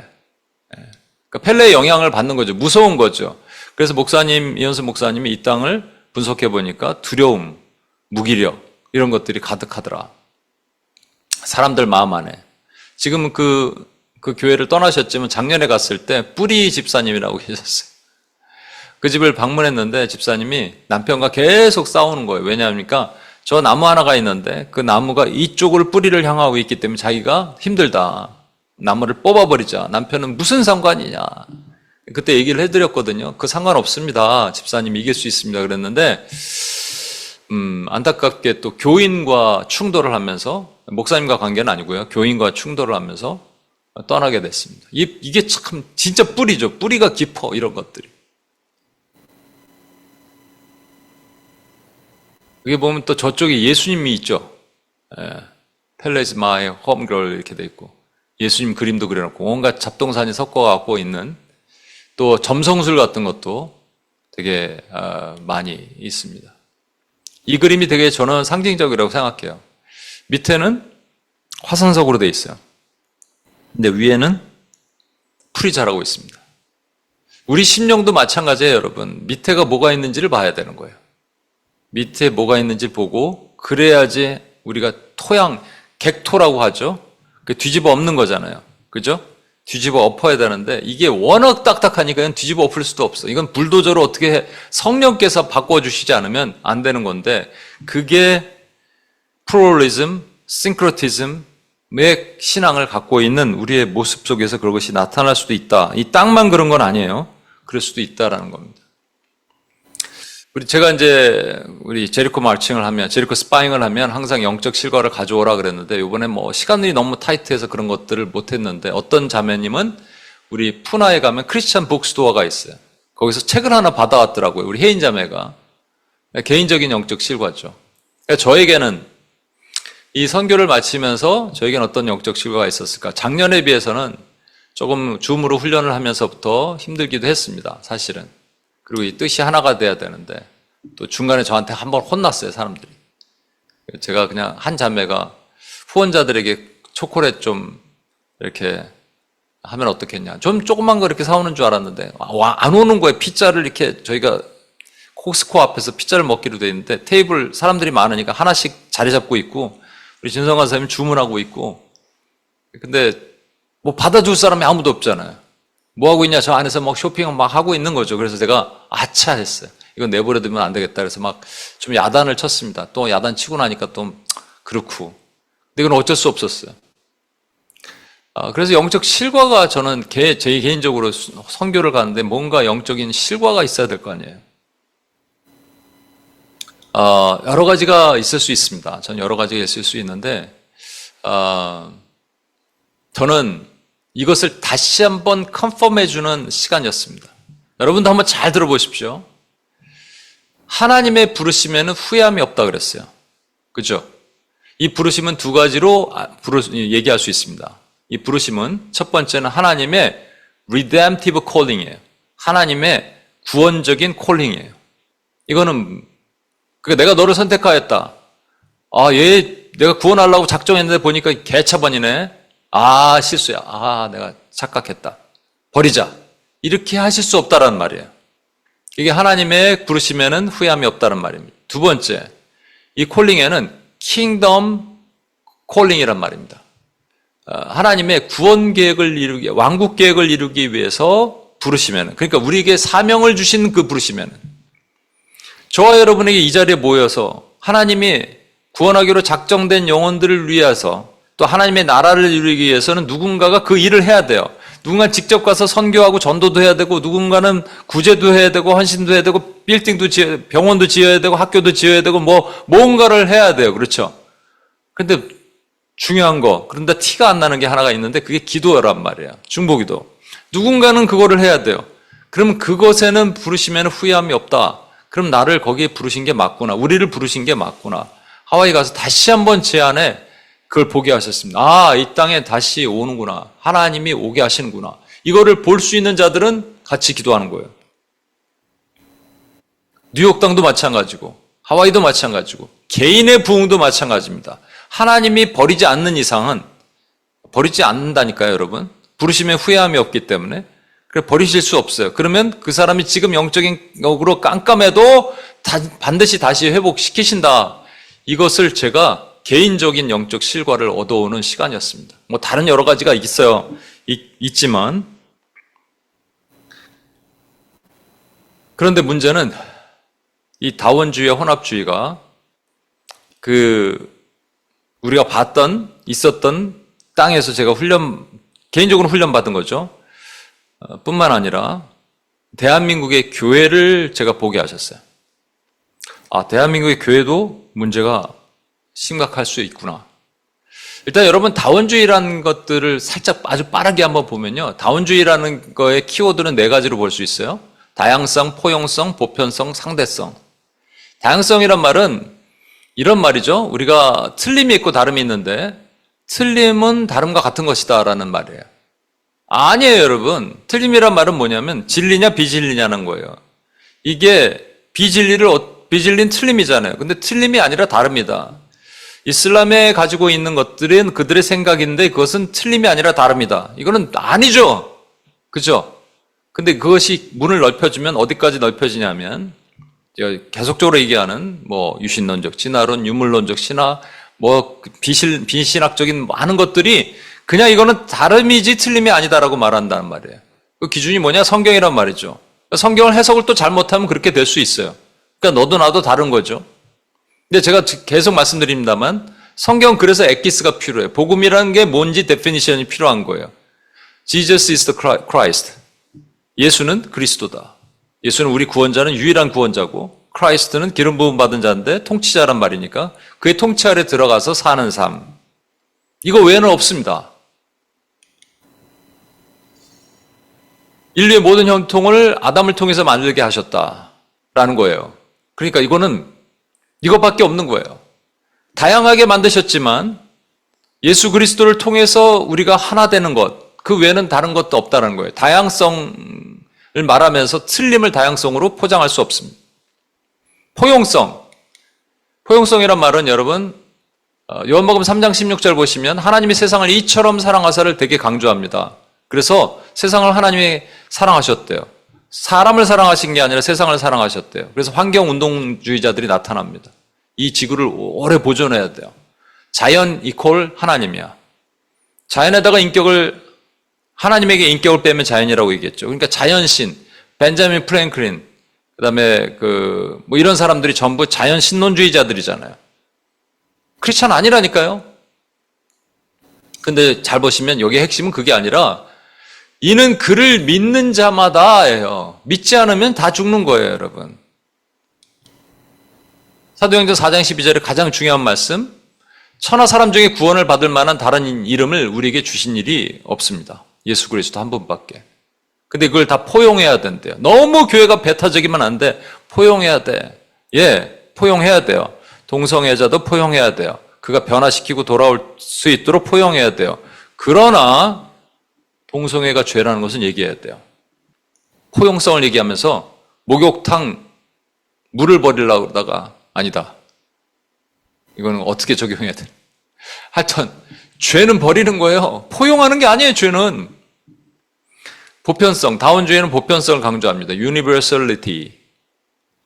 그러니까 펠레의 영향을 받는 거죠. 무서운 거죠. 그래서 이현수 목사님이 이 땅을 분석해 보니까 두려움, 무기력 이런 것들이 가득하더라. 사람들 마음 안에. 지금은 그 교회를 떠나셨지만 작년에 갔을 때 뿌리 집사님이라고 계셨어요. 그 집을 방문했는데 집사님이 남편과 계속 싸우는 거예요. 왜냐합니까? 저 나무 하나가 있는데 그 나무가 이쪽을 뿌리를 향하고 있기 때문에 자기가 힘들다. 나무를 뽑아버리자. 남편은 무슨 상관이냐. 그때 얘기를 해드렸거든요. 그 상관없습니다. 집사님이 이길 수 있습니다. 그랬는데 안타깝게 또 교인과 충돌을 하면서, 목사님과 관계는 아니고요, 교인과 충돌을 하면서 떠나게 됐습니다. 이게 참 진짜 뿌리죠. 뿌리가 깊어, 이런 것들이. 여기 보면 또 저쪽에 예수님이 있죠. Pele is my home girl 이렇게 돼 있고, 예수님 그림도 그려놓고 온갖 잡동사니 섞어갖고 있는, 또 점성술 같은 것도 되게 많이 있습니다. 이 그림이 되게 저는 상징적이라고 생각해요. 밑에는 화산석으로 돼 있어요. 근데 위에는 풀이 자라고 있습니다. 우리 심령도 마찬가지예요, 여러분. 밑에가 뭐가 있는지를 봐야 되는 거예요. 밑에 뭐가 있는지 보고, 그래야지 우리가 토양, 객토라고 하죠. 뒤집어 엎는 거잖아요. 그죠? 뒤집어 엎어야 되는데 이게 워낙 딱딱하니까 뒤집어 엎을 수도 없어. 이건 불도저로 어떻게 성령께서 바꿔주시지 않으면 안 되는 건데, 그게 플루럴리즘, 싱크로티즘의 신앙을 갖고 있는 우리의 모습 속에서 그것이 나타날 수도 있다. 이 땅만 그런 건 아니에요. 그럴 수도 있다라는 겁니다. 제가 이제 우리 제리코 마칭을 하면, 제리코 스파잉을 하면 항상 영적 실과를 가져오라 그랬는데, 이번에 뭐 시간이 너무 타이트해서 그런 것들을 못했는데, 어떤 자매님은 우리 푸나에 가면 크리스찬 북스토어가 있어요. 거기서 책을 하나 받아왔더라고요. 우리 혜인 자매가. 개인적인 영적 실과죠. 그러니까 저에게는 이 선교를 마치면서 저에게는 어떤 영적 실과가 있었을까? 작년에 비해서는 조금 줌으로 훈련을 하면서부터 힘들기도 했습니다, 사실은. 그리고 이 뜻이 하나가 돼야 되는데, 또 중간에 저한테 한번 혼났어요, 사람들이. 제가 그냥 한 자매가 후원자들에게 초콜릿 좀 이렇게 하면 어떻겠냐. 좀 조그만 거 이렇게 사오는 줄 알았는데, 안 오는 거예요. 피자를 이렇게, 저희가 코스코 앞에서 피자를 먹기로 돼 있는데, 테이블 사람들이 많으니까 하나씩 자리 잡고 있고, 우리 진성관 선생님 주문하고 있고, 근데 뭐 받아줄 사람이 아무도 없잖아요. 뭐 하고 있냐? 저 안에서 막 쇼핑을 막 하고 있는 거죠. 그래서 제가 아차 했어요. 이건 내버려두면 안 되겠다. 그래서 막 좀 야단을 쳤습니다. 또 야단 치고 나니까 또 그렇고. 근데 이건 어쩔 수 없었어요. 그래서 영적 실과가, 저는 제 개인적으로 선교를 가는데 뭔가 영적인 실과가 있어야 될 거 아니에요. 여러 가지가 있을 수 있습니다. 저는 여러 가지가 있을 수 있는데, 저는 이것을 다시 한번 컨펌해주는 시간이었습니다. 여러분도 한번 잘 들어보십시오. 하나님의 부르심에는 후회함이 없다 그랬어요. 그죠? 이 부르심은 두 가지로 얘기할 수 있습니다. 이 부르심은 첫 번째는 하나님의 redemptive calling이에요. 하나님의 구원적인 콜링이에요. 이거는, 그러니까 내가 너를 선택하였다. 얘 내가 구원하려고 작정했는데 보니까 개차반이네. 실수야. 내가 착각했다. 버리자. 이렇게 하실 수 없다라는 말이에요. 이게 하나님의 부르심에는 후회함이 없다는 말입니다. 두 번째, 이 콜링에는 킹덤 콜링이란 말입니다. 하나님의 구원 계획을 이루기, 왕국 계획을 이루기 위해서 부르시면은, 그러니까 우리에게 사명을 주신 그 부르시면은, 저와 여러분에게 이 자리에 모여서 하나님이 구원하기로 작정된 영혼들을 위해서, 또 하나님의 나라를 이루기 위해서는 누군가가 그 일을 해야 돼요. 누군가는 직접 가서 선교하고 전도도 해야 되고, 누군가는 구제도 해야 되고, 헌신도 해야 되고, 빌딩도 병원도 지어야 되고, 학교도 지어야 되고, 뭔가를 해야 돼요. 그렇죠? 근데 중요한 거, 그런데 티가 안 나는 게 하나가 있는데, 그게 기도란 말이에요. 중보기도. 누군가는 그거를 해야 돼요. 그럼 그것에는 부르시면 후회함이 없다. 그럼 나를 거기에 부르신 게 맞구나. 우리를 부르신 게 맞구나. 하와이 가서 다시 한번 제 안에 그걸 보게 하셨습니다. 이 땅에 다시 오는구나. 하나님이 오게 하시는구나. 이거를 볼 수 있는 자들은 같이 기도하는 거예요. 뉴욕 땅도 마찬가지고, 하와이도 마찬가지고, 개인의 부흥도 마찬가지입니다. 하나님이 버리지 않는 이상은, 버리지 않는다니까요, 여러분. 부르심에 후회함이 없기 때문에. 그래, 버리실 수 없어요. 그러면 그 사람이 지금 영적인 역으로 깜깜해도 반드시 다시 회복시키신다. 이것을 제가 개인적인 영적 실과를 얻어오는 시간이었습니다. 다른 여러 가지가 있어요. 있지만. 그런데 문제는 이 다원주의와 혼합주의가 우리가 있었던 땅에서 제가 훈련 개인적으로 훈련받은 거죠. 뿐만 아니라 대한민국의 교회를 제가 보게 하셨어요. 아, 대한민국의 교회도 문제가 심각할 수 있구나. 일단 여러분 다원주의라는 것들을 살짝 아주 빠르게 한번 보면요. 다원주의라는 거의 키워드는 네 가지로 볼 수 있어요. 다양성, 포용성, 보편성, 상대성. 다양성이란 말은 이런 말이죠. 우리가 틀림이 있고 다름이 있는데 틀림은 다름과 같은 것이다 라는 말이에요. 아니에요, 여러분. 틀림이란 말은 뭐냐면 진리냐 비진리냐는 거예요. 이게 비진린 틀림이잖아요. 근데 틀림이 아니라 다릅니다. 이슬람에 가지고 있는 것들은 그들의 생각인데 그것은 틀림이 아니라 다릅니다. 이거는 아니죠. 그죠? 근데 그것이 문을 넓혀주면 어디까지 넓혀지냐면 계속적으로 얘기하는 유신론적 진화론, 유물론적 신화, 비신학적인 많은 것들이 그냥 이거는 다름이지 틀림이 아니다라고 말한다는 말이에요. 그 기준이 뭐냐? 성경이란 말이죠. 성경을 해석을 또 잘못하면 그렇게 될 수 있어요. 그러니까 너도 나도 다른 거죠. 근데 제가 계속 말씀드립니다만 성경 그래서 엑기스가 필요해요. 복음이라는 게 뭔지 데피니션이 필요한 거예요. Jesus is the Christ. 예수는 그리스도다. 예수는 우리 구원자는 유일한 구원자고 크라이스트는 기름 부음 받은 자인데 통치자란 말이니까 그의 통치 아래 들어가서 사는 삶. 이거 외에는 없습니다. 인류의 모든 형통을 아담을 통해서 만들게 하셨다라는 거예요. 그러니까 이것밖에 없는 거예요. 다양하게 만드셨지만 예수 그리스도를 통해서 우리가 하나 되는 것, 그 외에는 다른 것도 없다는 거예요. 다양성을 말하면서 틀림을 다양성으로 포장할 수 없습니다. 포용성이란 말은 여러분 요한복음 3장 16절 보시면 하나님이 세상을 이처럼 사랑하사를 되게 강조합니다. 그래서 세상을 하나님이 사랑하셨대요. 사람을 사랑하신 게 아니라 세상을 사랑하셨대요. 그래서 환경운동주의자들이 나타납니다. 이 지구를 오래 보존해야 돼요. 자연 이퀄 하나님이야. 자연에다가 하나님에게 인격을 빼면 자연이라고 얘기했죠. 그러니까 자연신, 벤자민 프랭클린, 그 다음에 이런 사람들이 전부 자연 신론주의자들이잖아요. 크리스찬 아니라니까요. 근데 잘 보시면 여기의 핵심은 그게 아니라 이는 그를 믿는 자마다예요. 믿지 않으면 다 죽는 거예요, 여러분. 사도행전 4장 12절에 가장 중요한 말씀, 천하 사람 중에 구원을 받을 만한 다른 이름을 우리에게 주신 일이 없습니다. 예수 그리스도 한 분밖에. 근데 그걸 다 포용해야 된대요. 너무 교회가 배타적이면 안 돼. 포용해야 돼. 포용해야 돼요. 동성애자도 포용해야 돼요. 그가 변화시키고 돌아올 수 있도록 포용해야 돼요. 그러나 동성애가 죄라는 것은 얘기해야 돼요. 포용성을 얘기하면서 목욕탕 물을 버리려고 그러다가 아니다. 이거는 어떻게 적용해야 돼? 하여튼 죄는 버리는 거예요. 포용하는 게 아니에요, 죄는. 보편성, 다원주의는 보편성을 강조합니다. universality.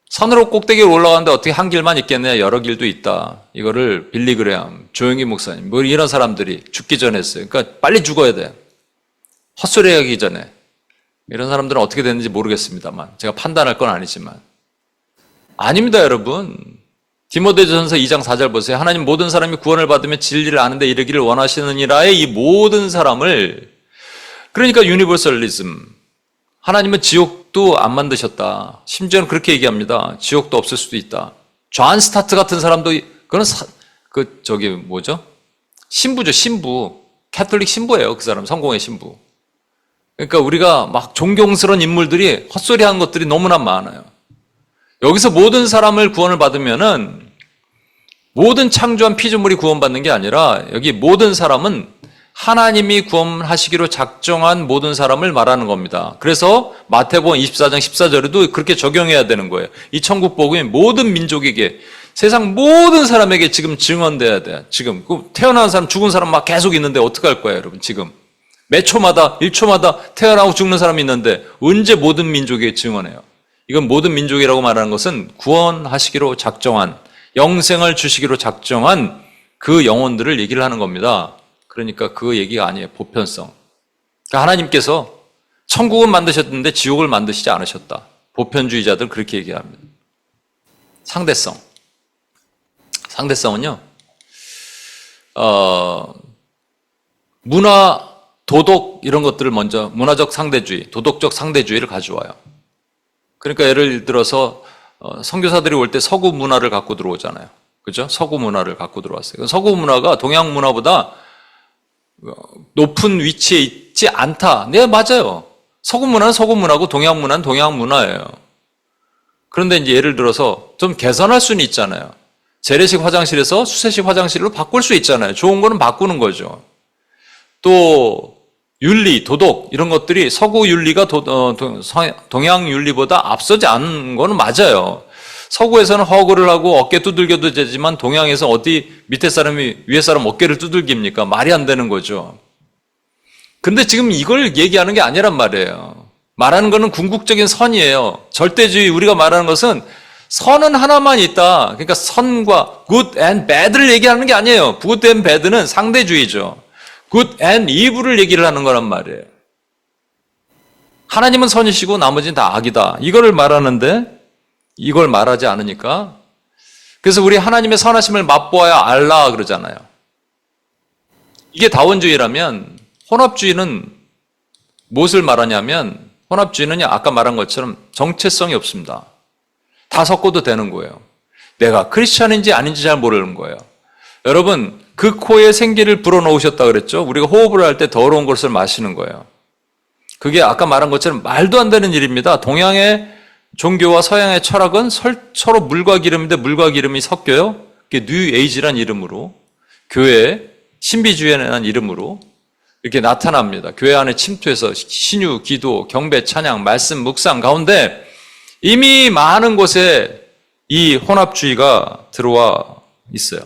산으로 꼭대기에 올라가는데 어떻게 한 길만 있겠냐? 여러 길도 있다. 이거를 빌리 그레함, 조영기 목사님, 이런 사람들이 죽기 전에 했어요. 그러니까 빨리 죽어야 돼. 헛소리 하기 전에. 이런 사람들은 어떻게 됐는지 모르겠습니다만 제가 판단할 건 아니지만 아닙니다, 여러분. 디모데전서 2장 4절 보세요. 하나님 모든 사람이 구원을 받으며 진리를 아는데 이르기를 원하시느니라의 이 모든 사람을, 그러니까 유니버설리즘, 하나님은 지옥도 안 만드셨다. 심지어는 그렇게 얘기합니다. 지옥도 없을 수도 있다. 존 스타트 같은 사람도 그건 신부죠, 신부. 캐톨릭 신부예요. 그 사람 성공의 신부. 그러니까 우리가 막 존경스러운 인물들이 헛소리하는 것들이 너무나 많아요. 여기서 모든 사람을 구원을 받으면은 모든 창조한 피조물이 구원받는 게 아니라 여기 모든 사람은 하나님이 구원하시기로 작정한 모든 사람을 말하는 겁니다. 그래서 마태복음 24장 14절에도 그렇게 적용해야 되는 거예요. 이 천국 복음이 모든 민족에게, 세상 모든 사람에게 지금 증언돼야 돼. 지금 태어난 사람, 죽은 사람 막 계속 있는데 어떡할 거예요, 여러분? 지금 몇 초마다 1초마다 태어나고 죽는 사람이 있는데 언제 모든 민족에게 증언해요? 이건 모든 민족이라고 말하는 것은 구원하시기로 작정한, 영생을 주시기로 작정한 그 영혼들을 얘기를 하는 겁니다. 그러니까 그 얘기가 아니에요. 보편성. 그러니까 하나님께서 천국은 만드셨는데 지옥을 만드시지 않으셨다. 보편주의자들 그렇게 얘기합니다. 상대성. 상대성은요, 문화 도덕 이런 것들을 먼저 문화적 상대주의, 도덕적 상대주의를 가져와요. 그러니까 예를 들어서 선교사들이 올 때 서구 문화를 갖고 들어오잖아요. 그죠? 서구 문화를 갖고 들어왔어요. 서구 문화가 동양 문화보다 높은 위치에 있지 않다. 네, 맞아요. 서구 문화는 서구 문화고 동양 문화는 동양 문화예요. 그런데 이제 예를 들어서 좀 개선할 수는 있잖아요. 재래식 화장실에서 수세식 화장실로 바꿀 수 있잖아요. 좋은 거는 바꾸는 거죠. 또 윤리, 도덕 이런 것들이 서구 윤리가 동양 윤리보다 앞서지 않은 거는 맞아요. 서구에서는 허구를 하고 어깨 두들겨도 되지만 동양에서 어디 밑에 사람이 위에 사람 어깨를 두들깁니까? 말이 안 되는 거죠. 근데 지금 이걸 얘기하는 게 아니란 말이에요. 말하는 거는 궁극적인 선이에요. 절대주의 우리가 말하는 것은 선은 하나만 있다. 그러니까 선과 good and bad를 얘기하는 게 아니에요. good and bad는 상대주의죠. good and evil을 얘기를 하는 거란 말이에요. 하나님은 선이시고 나머지는 다 악이다. 이거를 말하는데 이걸 말하지 않으니까 그래서 우리 하나님의 선하심을 맛보아야 알라 그러잖아요. 이게 다원주의라면 혼합주의는 무엇을 말하냐면 혼합주의는 아까 말한 것처럼 정체성이 없습니다. 다 섞어도 되는 거예요. 내가 크리스찬인지 아닌지 잘 모르는 거예요. 여러분 그 코에 생기를 불어넣으셨다 그랬죠? 우리가 호흡을 할 때 더러운 것을 마시는 거예요. 그게 아까 말한 것처럼 말도 안 되는 일입니다. 동양의 종교와 서양의 철학은 서로 물과 기름인데 물과 기름이 섞여요. 그게 뉴 에이지란 이름으로 교회 신비주의라는 이름으로 이렇게 나타납니다. 교회 안에 침투해서 신유, 기도, 경배, 찬양, 말씀, 묵상 가운데 이미 많은 곳에 이 혼합주의가 들어와 있어요.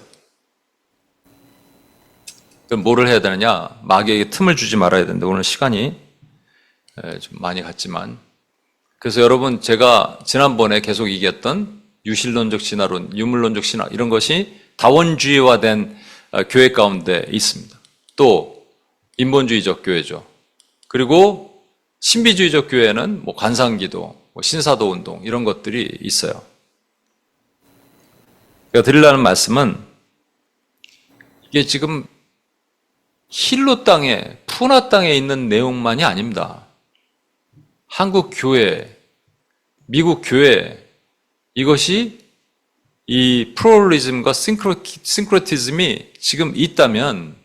그럼 뭐를 해야 되느냐? 마귀에게 틈을 주지 말아야 되는데 오늘 시간이 좀 많이 갔지만 그래서 여러분 제가 지난번에 계속 얘기했던 유실론적 진화론, 유물론적 신화 이런 것이 다원주의화된 교회 가운데 있습니다. 또 인본주의적 교회죠. 그리고 신비주의적 교회는 뭐 관상기도, 뭐 신사도 운동 이런 것들이 있어요. 제가 드리려는 말씀은 이게 지금 힐로 땅에, 푸나 땅에 있는 내용만이 아닙니다. 한국 교회, 미국 교회 이것이 이 플루럴리즘과 싱크로티즘이 지금 있다면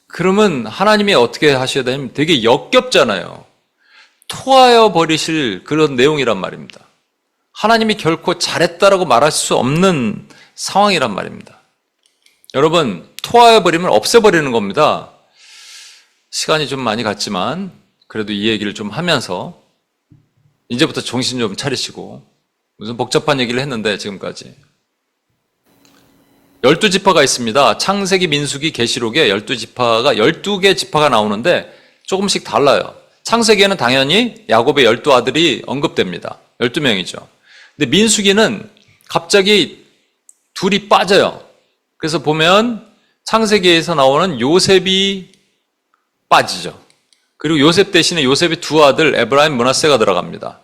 그러면 하나님이 어떻게 하셔야 되냐면 되게 역겹잖아요. 토하여 버리실 그런 내용이란 말입니다. 하나님이 결코 잘했다라고 말할 수 없는 상황이란 말입니다. 여러분 토하여 버리면 없애버리는 겁니다. 시간이 좀 많이 갔지만 그래도 이 얘기를 좀 하면서 이제부터 정신 좀 차리시고 무슨 복잡한 얘기를 했는데 지금까지 12지파가 있습니다. 창세기, 민수기, 계시록에 12지파가 12개 지파가 나오는데 조금씩 달라요. 창세기에는 당연히 야곱의 12아들이 언급됩니다. 12명이죠. 근데 민수기는 갑자기 둘이 빠져요. 그래서 보면 창세기에서 나오는 요셉이 빠지죠. 그리고 요셉 대신에 요셉의 두 아들 에브라임, 므낫세가 들어갑니다.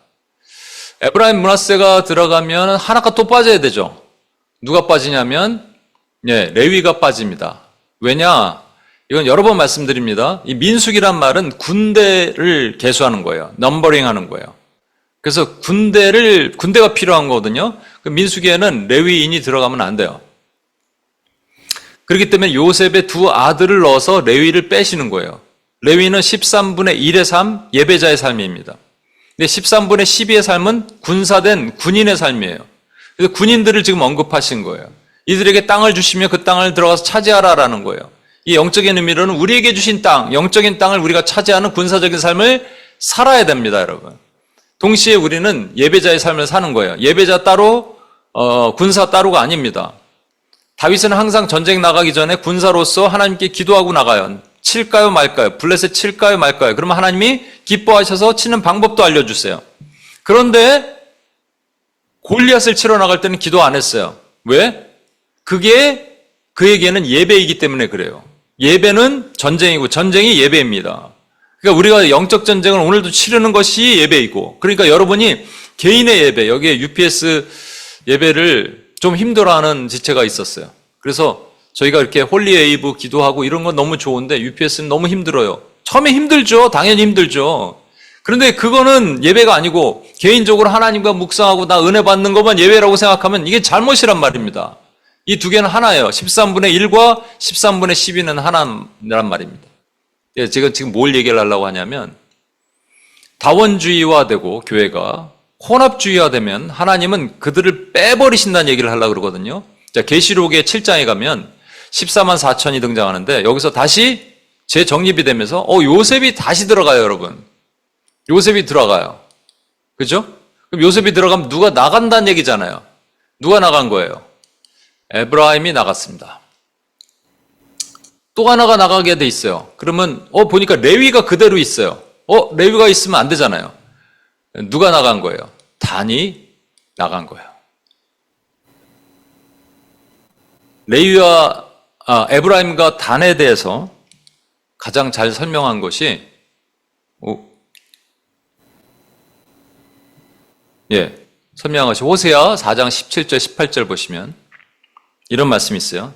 에브라임, 므낫세가 들어가면 하나가 또 빠져야 되죠. 누가 빠지냐면 레위가 빠집니다. 왜냐? 이건 여러 번 말씀드립니다. 이 민수기란 말은 군대를 계수하는 거예요. 넘버링 하는 거예요. 그래서 군대가 필요한 거거든요. 그 민수기에는 레위인이 들어가면 안 돼요. 그렇기 때문에 요셉의 두 아들을 넣어서 레위를 빼시는 거예요. 레위는 13분의 1의 삶, 예배자의 삶입니다. 근데 13분의 12의 삶은 군사된 군인의 삶이에요. 그래서 군인들을 지금 언급하신 거예요. 이들에게 땅을 주시며 그 땅을 들어가서 차지하라라는 거예요. 이 영적인 의미로는 우리에게 주신 땅, 영적인 땅을 우리가 차지하는 군사적인 삶을 살아야 됩니다, 여러분. 동시에 우리는 예배자의 삶을 사는 거예요. 예배자 따로, 군사 따로가 아닙니다. 다윗은 항상 전쟁 나가기 전에 군사로서 하나님께 기도하고 나가요. 칠까요 말까요? 블레셋 칠까요 말까요? 그러면 하나님이 기뻐하셔서 치는 방법도 알려주세요. 그런데 골리앗을 치러 나갈 때는 기도 안 했어요. 왜? 그게 그에게는 예배이기 때문에 그래요. 예배는 전쟁이고 전쟁이 예배입니다. 그러니까 우리가 영적 전쟁을 오늘도 치르는 것이 예배이고, 그러니까 여러분이 개인의 예배, 여기에 UPS 예배를 좀 힘들어하는 지체가 있었어요. 그래서 저희가 이렇게 홀리 웨이브 기도하고 이런 건 너무 좋은데 UPS는 너무 힘들어요. 처음에 힘들죠. 당연히 힘들죠. 그런데 그거는 예배가 아니고 개인적으로 하나님과 묵상하고 나 은혜 받는 것만 예배라고 생각하면 이게 잘못이란 말입니다. 이 두 개는 하나예요. 13분의 1과 13분의 12는 하나란 말입니다. 제가 지금 뭘 얘기를 하려고 하냐면 다원주의화되고 교회가 혼합주의화되면 하나님은 그들을 빼버리신다는 얘기를 하려고 그러거든요. 자, 계시록의 7장에 가면 14만 4천이 등장하는데 여기서 다시 재정립이 되면서 요셉이 다시 들어가요, 여러분. 요셉이 들어가요. 그죠? 그럼 요셉이 들어가면 누가 나간다는 얘기잖아요. 누가 나간 거예요? 에브라임이 나갔습니다. 또 하나가 나가게 돼 있어요. 그러면 보니까 레위가 그대로 있어요. 레위가 있으면 안 되잖아요. 누가 나간 거예요? 단이 나간 거예요. 레위와 에브라임과 단에 대해서 가장 잘 설명한 것이 설명한 것이 호세아 4장 17절 18절 보시면 이런 말씀이 있어요.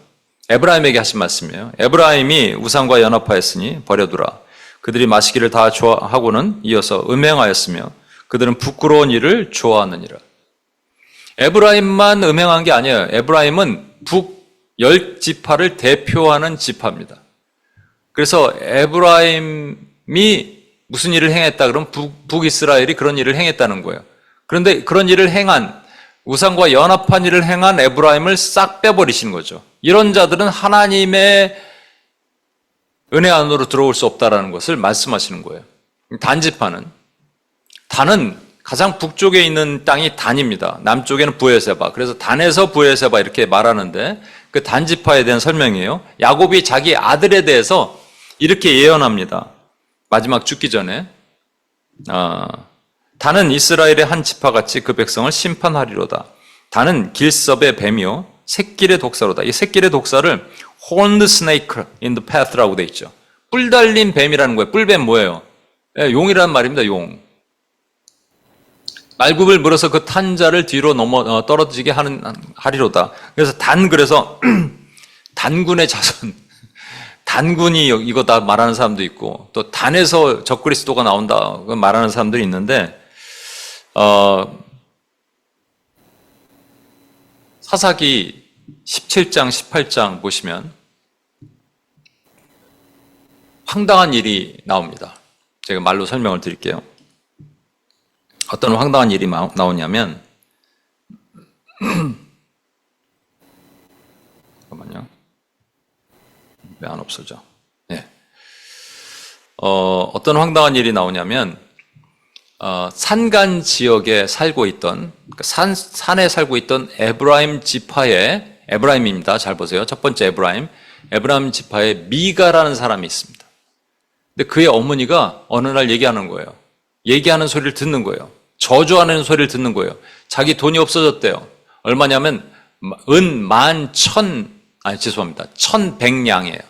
에브라임에게 하신 말씀이에요. 에브라임이 우상과 연합하였으니 버려두라. 그들이 마시기를 다 좋아하고는 이어서 음행하였으며 그들은 부끄러운 일을 좋아하느니라. 에브라임만 음행한 게 아니에요. 에브라임은 북 10지파를 대표하는 지파입니다. 그래서 에브라임이 무슨 일을 행했다 그러면 북이스라엘이 그런 일을 행했다는 거예요. 그런데 그런 일을 행한 우상과 연합한 일을 행한 에브라임을 싹 빼버리시는 거죠. 이런 자들은 하나님의 은혜 안으로 들어올 수 없다라는 것을 말씀하시는 거예요. 단은 가장 북쪽에 있는 땅이 단입니다. 남쪽에는 브에세바. 그래서 단에서 브에세바 이렇게 말하는데 그 단지파에 대한 설명이에요. 야곱이 자기 아들에 대해서 이렇게 예언합니다. 마지막 죽기 전에 단은 이스라엘의 한 지파같이 그 백성을 심판하리로다. 단은 길섭의 뱀이요 새끼의 독사로다. 이 새끼의 독사를 horned snake in the path라고 돼 있죠. 뿔 달린 뱀이라는 거예요. 뿔뱀 뭐예요? 용이라는 말입니다. 용. 말굽을 물어서 그 탄자를 뒤로 떨어지게 하리로다. 그래서 그래서 단군의 자손, 단군이 이거 다 말하는 사람도 있고 또 단에서 적그리스도가 나온다 말하는 사람들이 있는데 사사기 17장 18장 보시면 황당한 일이 나옵니다. 제가 말로 설명을 드릴게요. 어떤 황당한 일이 나오냐면 잠깐만요. 왜 안 없어져? 네. 어떤 황당한 일이 나오냐면 산간 지역에 살고 있던 산에 살고 있던 에브라임 지파의 에브라임입니다. 잘 보세요. 첫 번째 에브라임 지파의 미가라는 사람이 있습니다. 근데 그의 어머니가 어느 날 얘기하는 거예요. 얘기하는 소리를 듣는 거예요. 저주하는 소리를 듣는 거예요. 자기 돈이 없어졌대요. 얼마냐면 은 1100냥이에요.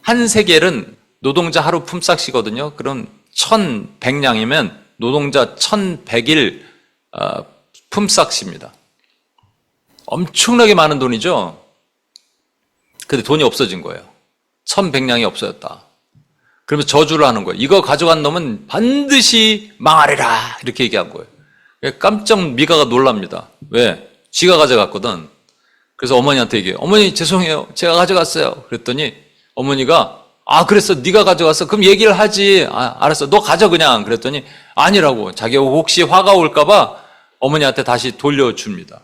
한 세겔은 노동자 하루 품삯이거든요. 그럼 1100냥이면 노동자 1100일 품삯입니다. 엄청나게 많은 돈이죠. 근데 돈이 없어진 거예요. 1100냥이 없어졌다. 그러면서 저주를 하는 거예요. 이거 가져간 놈은 반드시 망하리라 이렇게 얘기한 거예요. 깜짝 미가가 놀랍니다. 왜? 지가 가져갔거든. 그래서 어머니한테 얘기해요. 어머니 죄송해요. 제가 가져갔어요. 그랬더니 어머니가 그랬어. 네가 가져갔어. 그럼 얘기를 하지. 알았어. 너 가져 그냥. 그랬더니 아니라고. 자기가 혹시 화가 올까 봐 어머니한테 다시 돌려줍니다.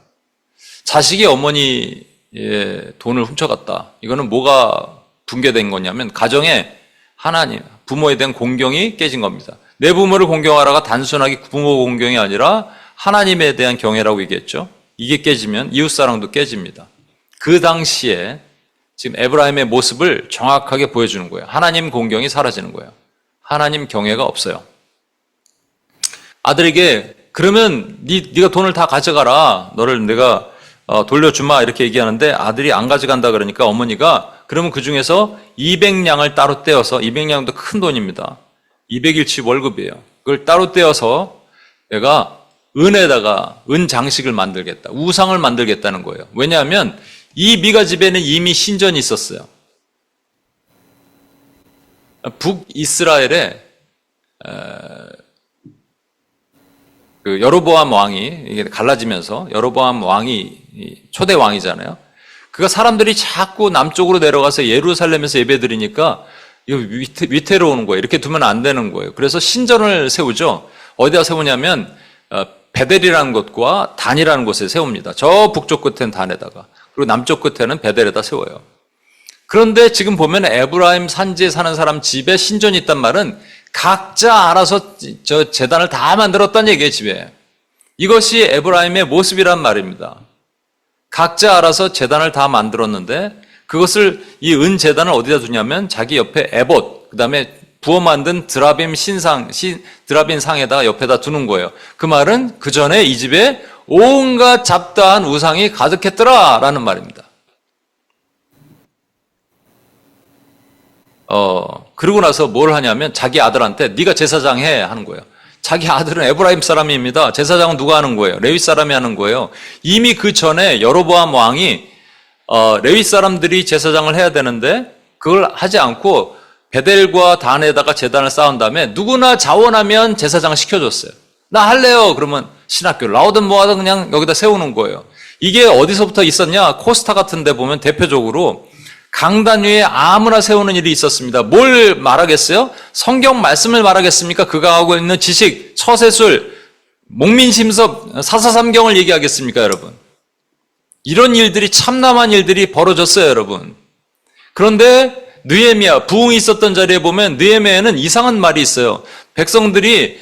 자식이 어머니의 돈을 훔쳐갔다. 이거는 뭐가 붕괴된 거냐면 가정에 하나님, 부모에 대한 공경이 깨진 겁니다. 내 부모를 공경하라가 단순하게 부모 공경이 아니라 하나님에 대한 경외라고 얘기했죠. 이게 깨지면 이웃사랑도 깨집니다. 그 당시에 지금 에브라임의 모습을 정확하게 보여주는 거예요. 하나님 공경이 사라지는 거예요. 하나님 경외가 없어요. 아들에게 그러면 네가 돈을 다 가져가라. 너를 내가 돌려주마 이렇게 얘기하는데 아들이 안 가져간다 그러니까 어머니가 그러면 그 중에서 200냥을 따로 떼어서 200냥도 큰 돈입니다. 200일치 월급이에요. 그걸 따로 떼어서 내가 은에다가 은 장식을 만들겠다. 우상을 만들겠다는 거예요. 왜냐하면 이 미가 집에는 이미 신전이 있었어요. 북이스라엘에 그 여로보암 왕이 이게 갈라지면서 여로보암 왕이 초대 왕이잖아요. 그가 사람들이 자꾸 남쪽으로 내려가서 예루살렘에서 예배드리니까 이거 위태로운 거예요. 이렇게 두면 안 되는 거예요. 그래서 신전을 세우죠. 어디다 세우냐면 베델이라는 곳과 단이라는 곳에 세웁니다. 저 북쪽 끝에는 단에다가, 그리고 남쪽 끝에는 베델에다 세워요. 그런데 지금 보면 에브라임 산지에 사는 사람 집에 신전이 있단 말은 각자 알아서 저 제단을 다 만들었다는 얘기예요, 집에. 이것이 에브라임의 모습이란 말입니다. 각자 알아서 제단을 다 만들었는데 그것을 이 은 제단을 어디다 두냐면 자기 옆에 에봇, 그다음에 부어 만든 드라빔 드라빔 상에다 옆에다 두는 거예요. 그 말은 그 전에 이 집에 온갖 잡다한 우상이 가득했더라라는 말입니다. 그러고 나서 뭘 하냐면 자기 아들한테 네가 제사장 해 하는 거예요. 자기 아들은 에브라임 사람입니다. 제사장은 누가 하는 거예요? 레위 사람이 하는 거예요. 이미 그 전에 여로보암 왕이 레위 사람들이 제사장을 해야 되는데 그걸 하지 않고 베델과 단에다가 제단을 쌓은 다음에 누구나 자원하면 제사장을 시켜줬어요. 나 할래요. 그러면 신학교를 나오든 뭐하든 그냥 여기다 세우는 거예요. 이게 어디서부터 있었냐? 코스타 같은 데 보면 대표적으로 강단 위에 아무나 세우는 일이 있었습니다. 뭘 말하겠어요? 성경 말씀을 말하겠습니까? 그가 하고 있는 지식, 처세술, 목민심섭, 사사삼경을 얘기하겠습니까, 여러분? 이런 일들이, 참남한 일들이 벌어졌어요, 여러분. 그런데 느헤미야, 부흥이 있었던 자리에 보면 느헤미야에는 이상한 말이 있어요. 백성들이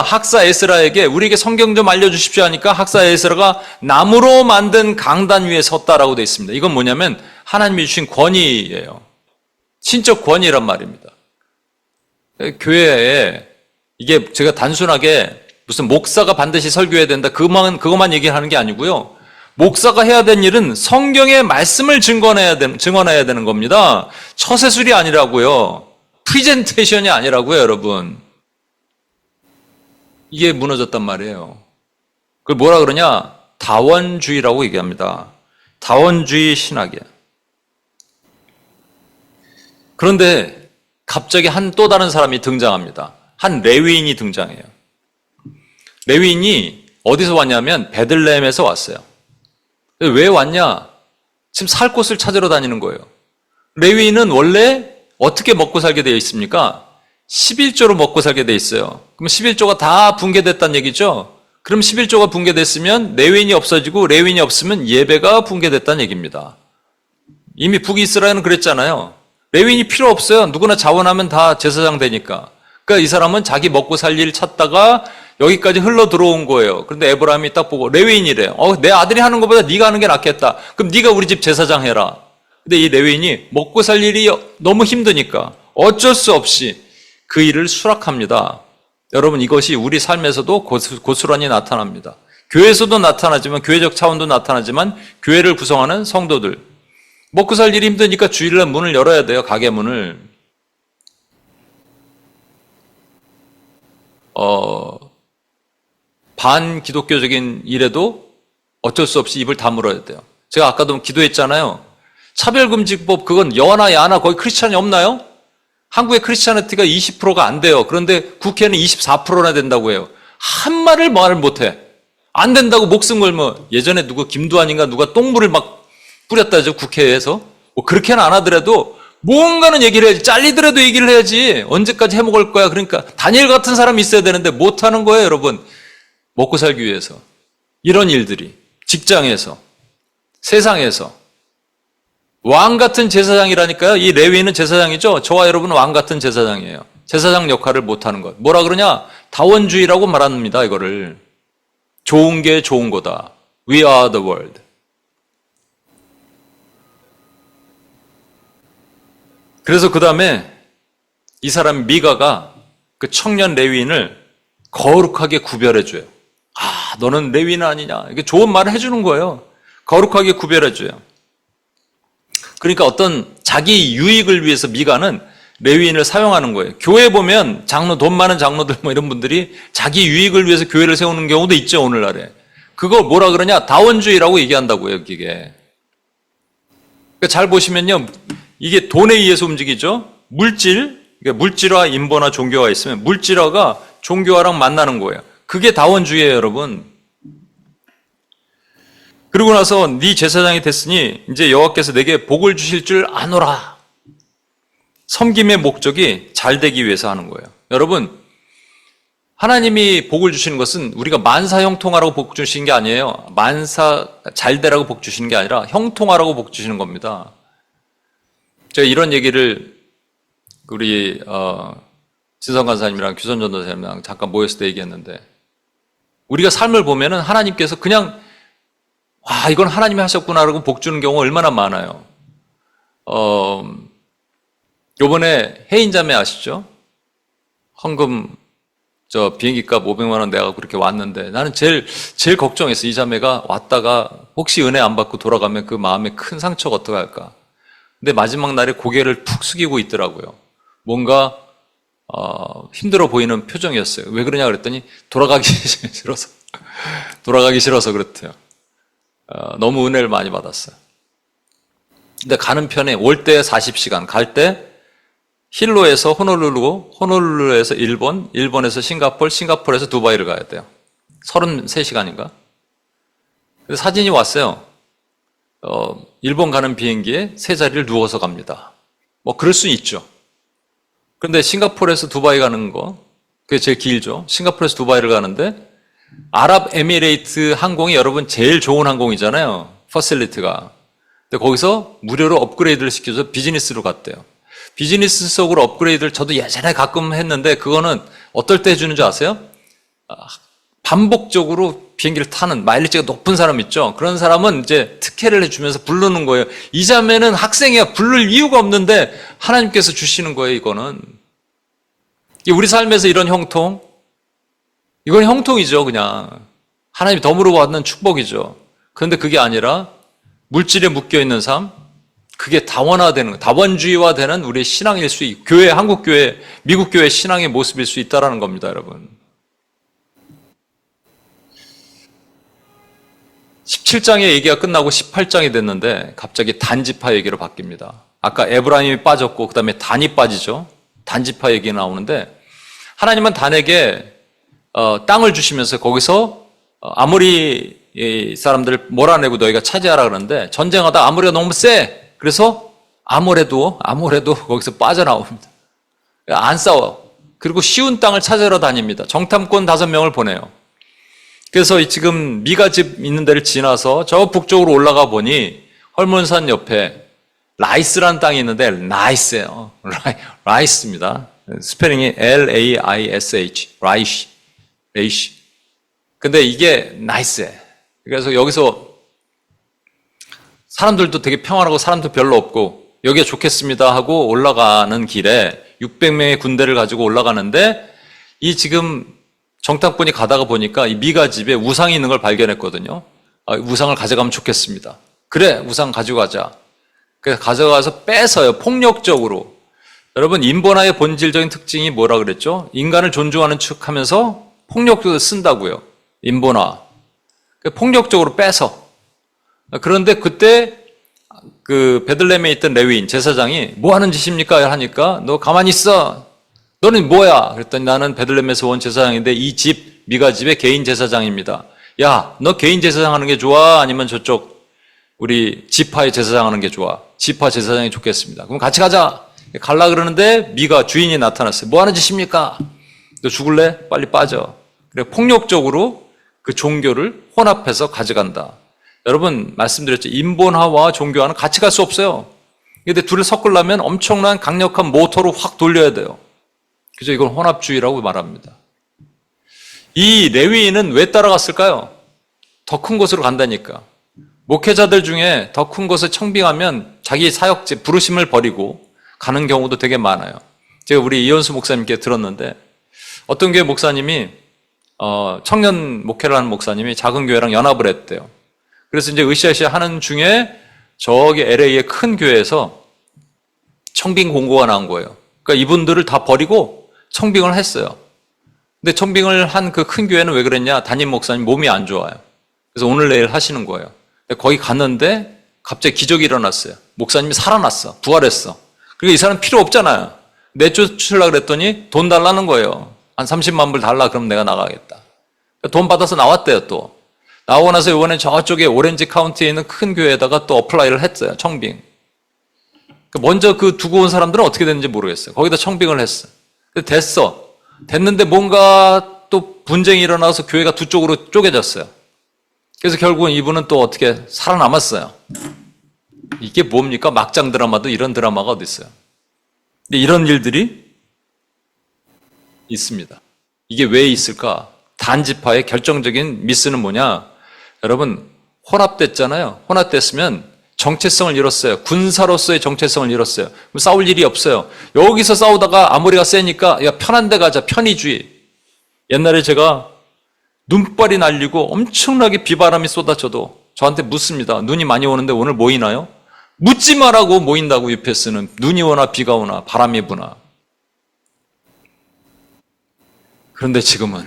학사 에스라에게 우리에게 성경 좀 알려주십시오 하니까 학사 에스라가 나무로 만든 강단 위에 섰다라고 되어 있습니다. 이건 뭐냐면 하나님이 주신 권위예요. 신적 권위란 말입니다. 교회에 이게 제가 단순하게 무슨 목사가 반드시 설교해야 된다 그것만 얘기하는 게 아니고요. 목사가 해야 되는 일은 성경의 말씀을 증언해야 되는 겁니다. 처세술이 아니라고요. 프리젠테이션이 아니라고요, 여러분. 이게 무너졌단 말이에요. 그걸 뭐라 그러냐? 다원주의라고 얘기합니다. 다원주의 신학이야. 그런데 갑자기 또 다른 사람이 등장합니다. 한 레위인이 등장해요. 레위인이 어디서 왔냐면 베들레헴에서 왔어요. 왜 왔냐? 지금 살 곳을 찾으러 다니는 거예요. 레위인은 원래 어떻게 먹고 살게 되어 있습니까? 11조로 먹고 살게 되어 있어요. 그럼 11조가 다 붕괴됐다는 얘기죠? 그럼 11조가 붕괴됐으면 레위인이 없어지고 레위인이 없으면 예배가 붕괴됐다는 얘기입니다. 이미 북이스라엘은 그랬잖아요. 레위인이 필요 없어요. 누구나 자원하면 다 제사장 되니까. 그러니까 이 사람은 자기 먹고 살 일 찾다가 여기까지 흘러 들어온 거예요. 그런데 에브라임이 딱 보고 레위인이래. 내 아들이 하는 것보다 네가 하는 게 낫겠다. 그럼 네가 우리 집 제사장 해라. 근데 이 레위인이 먹고 살 일이 너무 힘드니까 어쩔 수 없이 그 일을 수락합니다. 여러분, 이것이 우리 삶에서도 고스란히 나타납니다. 교회에서도 나타나지만, 교회적 차원도 나타나지만 교회를 구성하는 성도들, 먹고 살 일이 힘드니까 주일날 문을 열어야 돼요. 가게 문을. 반기독교적인 일에도 어쩔 수 없이 입을 다물어야 돼요. 제가 아까도 기도했잖아요. 차별금지법, 그건 여나 야나 거기 크리스찬이 없나요? 한국의 크리스찬리티가 20%가 안 돼요. 그런데 국회는 24%나 된다고 해요. 한 말을 말을 못해. 안 된다고 목숨 걸면, 예전에 김두한인가 누가 똥물을 막 뿌렸다죠, 국회에서. 뭐 그렇게는 안 하더라도 뭔가는 얘기를 해야지. 잘리더라도 얘기를 해야지. 언제까지 해먹을 거야. 그러니까 다니엘 같은 사람이 있어야 되는데 못하는 거예요, 여러분. 먹고 살기 위해서. 이런 일들이 직장에서, 세상에서. 왕 같은 제사장이라니까요. 이 레위인은 제사장이죠. 저와 여러분은 왕 같은 제사장이에요. 제사장 역할을 못하는 것. 뭐라 그러냐? 다원주의라고 말합니다. 이거를. 좋은 게 좋은 거다. We are the world. 그래서 그 다음에 이 사람 미가가 그 청년 레위인을 거룩하게 구별해줘요. 너는 레위인 아니냐. 이게 좋은 말을 해주는 거예요. 거룩하게 구별해줘요. 그러니까 어떤 자기 유익을 위해서 미가는 레위인을 사용하는 거예요. 교회 보면 돈 많은 장로들 뭐 이런 분들이 자기 유익을 위해서 교회를 세우는 경우도 있죠, 오늘날에. 그걸 뭐라 그러냐? 다원주의라고 얘기한다고요, 이게. 그러니까 잘 보시면요. 이게 돈에 의해서 움직이죠. 물질, 그러니까 물질화, 인본화, 종교화 있으면 물질화가 종교화랑 만나는 거예요. 그게 다원주의예요, 여러분. 그러고 나서 네 제사장이 됐으니 이제 여호와께서 내게 복을 주실 줄 아노라. 섬김의 목적이 잘 되기 위해서 하는 거예요. 여러분, 하나님이 복을 주시는 것은 우리가 만사 형통하라고 복 주시는 게 아니에요. 만사 잘 되라고 복 주시는 게 아니라 형통하라고 복 주시는 겁니다. 제가 이런 얘기를 우리 진성 간사님이랑 규선 전도사님이랑 잠깐 모였을 때 얘기했는데, 우리가 삶을 보면은 하나님께서 그냥 와, 이건 하나님이 하셨구나라고 복 주는 경우가 얼마나 많아요. 요번에 혜인자매 아시죠? 헌금 비행기값 500만 원 내가 그렇게 왔는데, 나는 제일 걱정했어. 이 자매가 왔다가 혹시 은혜 안 받고 돌아가면 그 마음에 큰 상처가 어떡 할까. 근데 마지막 날에 고개를 푹 숙이고 있더라고요. 뭔가 힘들어 보이는 표정이었어요. 왜 그러냐 그랬더니 돌아가기 싫어서 그렇대요. 너무 은혜를 많이 받았어요. 근데 가는 편에 올 때 40시간, 갈 때 힐로에서 호놀룰루에서 일본, 일본에서 싱가포르, 싱가포르에서 두바이를 가야 돼요. 33시간인가? 그래서 사진이 왔어요. 일본 가는 비행기에 세 자리를 누워서 갑니다. 뭐 그럴 수 있죠. 그런데 싱가포르에서 두바이 가는 거, 그게 제일 길죠. 싱가포르에서 두바이를 가는데 아랍에미레이트 항공이 여러분 제일 좋은 항공이잖아요. 퍼실리티가. 근데 거기서 무료로 업그레이드를 시켜서 비즈니스로 갔대요. 비즈니스석으로 업그레이드를 저도 예전에 가끔 했는데, 그거는 어떨 때 해주는 줄 아세요? 반복적으로 비행기를 타는 마일리지가 높은 사람 있죠? 그런 사람은 이제 특혜를 해주면서 부르는 거예요. 이 자매는 학생이야. 부를 이유가 없는데 하나님께서 주시는 거예요, 이거는. 우리 삶에서 이런 형통, 이건 형통이죠, 그냥. 하나님이 덤으로 받는 축복이죠. 그런데 그게 아니라 물질에 묶여있는 삶, 그게 다원화되는 거예요. 다원주의화되는 우리의 신앙일 수 있고, 교회, 한국교회, 미국교회 신앙의 모습일 수 있다는 겁니다, 여러분. 17장의 얘기가 끝나고 18장이 됐는데 갑자기 단지파 얘기로 바뀝니다. 아까 에브라임이 빠졌고 그 다음에 단이 빠지죠. 단지파 얘기 나오는데, 하나님은 단에게 땅을 주시면서 거기서 아모리 사람들을 몰아내고 너희가 차지하라 그러는데, 전쟁하다 아모리가 너무 세. 그래서 아모레도 거기서 빠져나옵니다. 안 싸워. 그리고 쉬운 땅을 찾으러 다닙니다. 정탐꾼 5명을 보내요. 그래서 지금 미가 집 있는 데를 지나서 저 북쪽으로 올라가 보니 헐몬산 옆에 라이스라는 땅이 있는데, 라이스예요. 라이스입니다. 스페링이 L-A-I-S-H. 라이시. 근데 이게 나이스해. 그래서 여기서 사람들도 되게 평안하고 사람도 별로 없고 여기가 좋겠습니다 하고 올라가는 길에 600명의 군대를 가지고 올라가는데, 이 지금 정탐꾼이 가다가 보니까 이 미가 집에 우상이 있는 걸 발견했거든요. 우상을 가져가면 좋겠습니다. 그래, 우상 가지고 가자. 그래서 가져가서 뺏어요, 폭력적으로. 여러분, 인본화의 본질적인 특징이 뭐라 그랬죠? 인간을 존중하는 척 하면서 폭력적으로 쓴다고요. 인본화. 폭력적으로 뺏어. 그런데 그때 그 베들레헴에 있던 레위인 제사장이 뭐 하는 짓입니까? 하니까 너 가만히 있어. 너는 뭐야? 그랬더니 나는 베들레헴에서 온 제사장인데 이 집, 미가 집의 개인 제사장입니다. 야, 너 개인 제사장 하는 게 좋아? 아니면 저쪽 우리 지파의 제사장 하는 게 좋아? 지파 제사장이 좋겠습니다. 그럼 같이 가자. 갈라 그러는데 미가 주인이 나타났어요. 뭐 하는 짓입니까? 너 죽을래? 빨리 빠져. 그래, 폭력적으로 그 종교를 혼합해서 가져간다. 여러분, 말씀드렸죠. 인본화와 종교화는 같이 갈 수 없어요. 근데 둘을 섞으려면 엄청난 강력한 모터로 확 돌려야 돼요. 그죠? 이건 혼합주의라고 말합니다. 이 레위인은 왜 따라갔을까요? 더 큰 곳으로 간다니까. 목회자들 중에 더 큰 곳을 청빙하면 자기 사역지, 부르심을 버리고 가는 경우도 되게 많아요. 제가 우리 이현수 목사님께 들었는데, 어떤 교회 목사님이 청년 목회를 하는 목사님이 작은 교회랑 연합을 했대요. 그래서 이제 으쌰으쌰 하는 중에 저기 LA의 큰 교회에서 청빙 공고가 나온 거예요. 그러니까 이분들을 다 버리고 청빙을 했어요. 근데 청빙을 한 그 큰 교회는 왜 그랬냐? 담임 목사님 몸이 안 좋아요. 그래서 오늘 내일 하시는 거예요. 거기 갔는데 갑자기 기적이 일어났어요. 목사님이 살아났어. 부활했어. 그러니까 이 사람 필요 없잖아요. 내쫓으려고 그랬더니 돈 달라는 거예요. 한 30만 불 달라 그럼 내가 나가겠다. 돈 받아서 나왔대요 또. 나오고 나서 이번에 저쪽에 오렌지 카운티에 있는 큰 교회에다가 또 어플라이를 했어요. 청빙. 먼저 그 두고 온 사람들은 어떻게 됐는지 모르겠어요. 거기다 청빙을 했어. 근데 됐어. 됐는데 뭔가 또 분쟁이 일어나서 교회가 두 쪽으로 쪼개졌어요. 그래서 결국은 이분은 또 어떻게 살아남았어요. 이게 뭡니까? 막장 드라마도 이런 드라마가 어디 있어요. 근데 이런 일들이 있습니다. 이게 왜 있을까? 단지파의 결정적인 미스는 뭐냐? 여러분, 혼합됐잖아요. 혼합됐으면 정체성을 잃었어요. 군사로서의 정체성을 잃었어요. 그럼 싸울 일이 없어요. 여기서 싸우다가 아모리가 세니까 야 편한 데 가자. 편의주의. 옛날에 제가 눈발이 날리고 엄청나게 비바람이 쏟아져도 저한테 묻습니다. 눈이 많이 오는데 오늘 모이나요? 묻지 말라고 모인다고 UPS는. 눈이 오나 비가 오나 바람이 부나. 그런데 지금은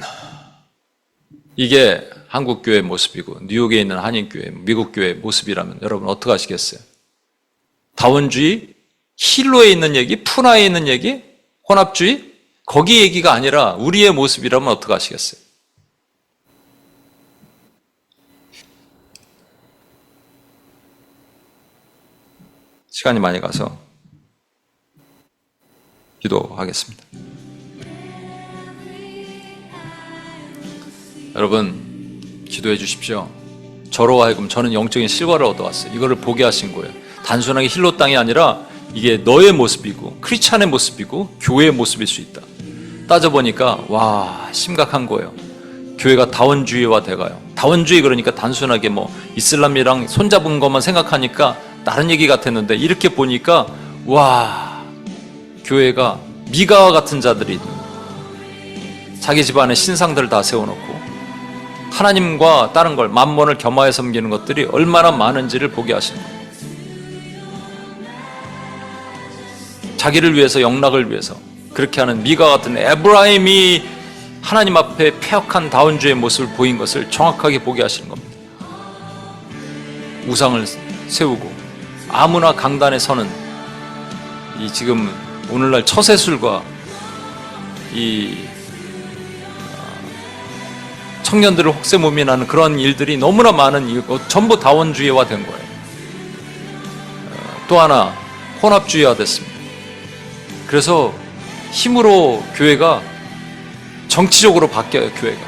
이게 한국교회의 모습이고 뉴욕에 있는 한인교회, 미국교회의 모습이라면 여러분 어떻게 하시겠어요? 다원주의, 힐로에 있는 얘기, 푸나에 있는 얘기, 혼합주의, 거기 얘기가 아니라 우리의 모습이라면 어떻게 하시겠어요? 시간이 많이 가서 기도하겠습니다. 여러분 기도해 주십시오. 저로 하여금 저는 영적인 실과를 얻어왔어요. 이거를 보게 하신 거예요. 단순하게 힐로 땅이 아니라 이게 너의 모습이고 크리스찬의 모습이고 교회의 모습일 수 있다. 따져보니까 와 심각한 거예요. 교회가 다원주의화 돼가요. 다원주의 그러니까 단순하게 뭐 이슬람이랑 손잡은 것만 생각하니까 다른 얘기 같았는데 이렇게 보니까 와 교회가 미가와 같은 자들이 자기 집안에 신상들을 다 세워놓고 하나님과 다른 걸 만몬을 겸하여 섬기는 것들이 얼마나 많은지를 보게 하시는 거예요. 자기를 위해서 영락을 위해서 그렇게 하는 미가 같은 에브라임이 하나님 앞에 폐역한 다원주의 모습을 보인 것을 정확하게 보게 하시는 겁니다. 우상을 세우고 아무나 강단에 서는 이 지금 오늘날 처세술과 이 청년들을 혹세무민하는 그런 일들이 너무나 많은 이유고 전부 다원주의화 된 거예요. 또 하나 혼합주의화 됐습니다. 그래서 힘으로 교회가 정치적으로 바뀌어요. 교회가.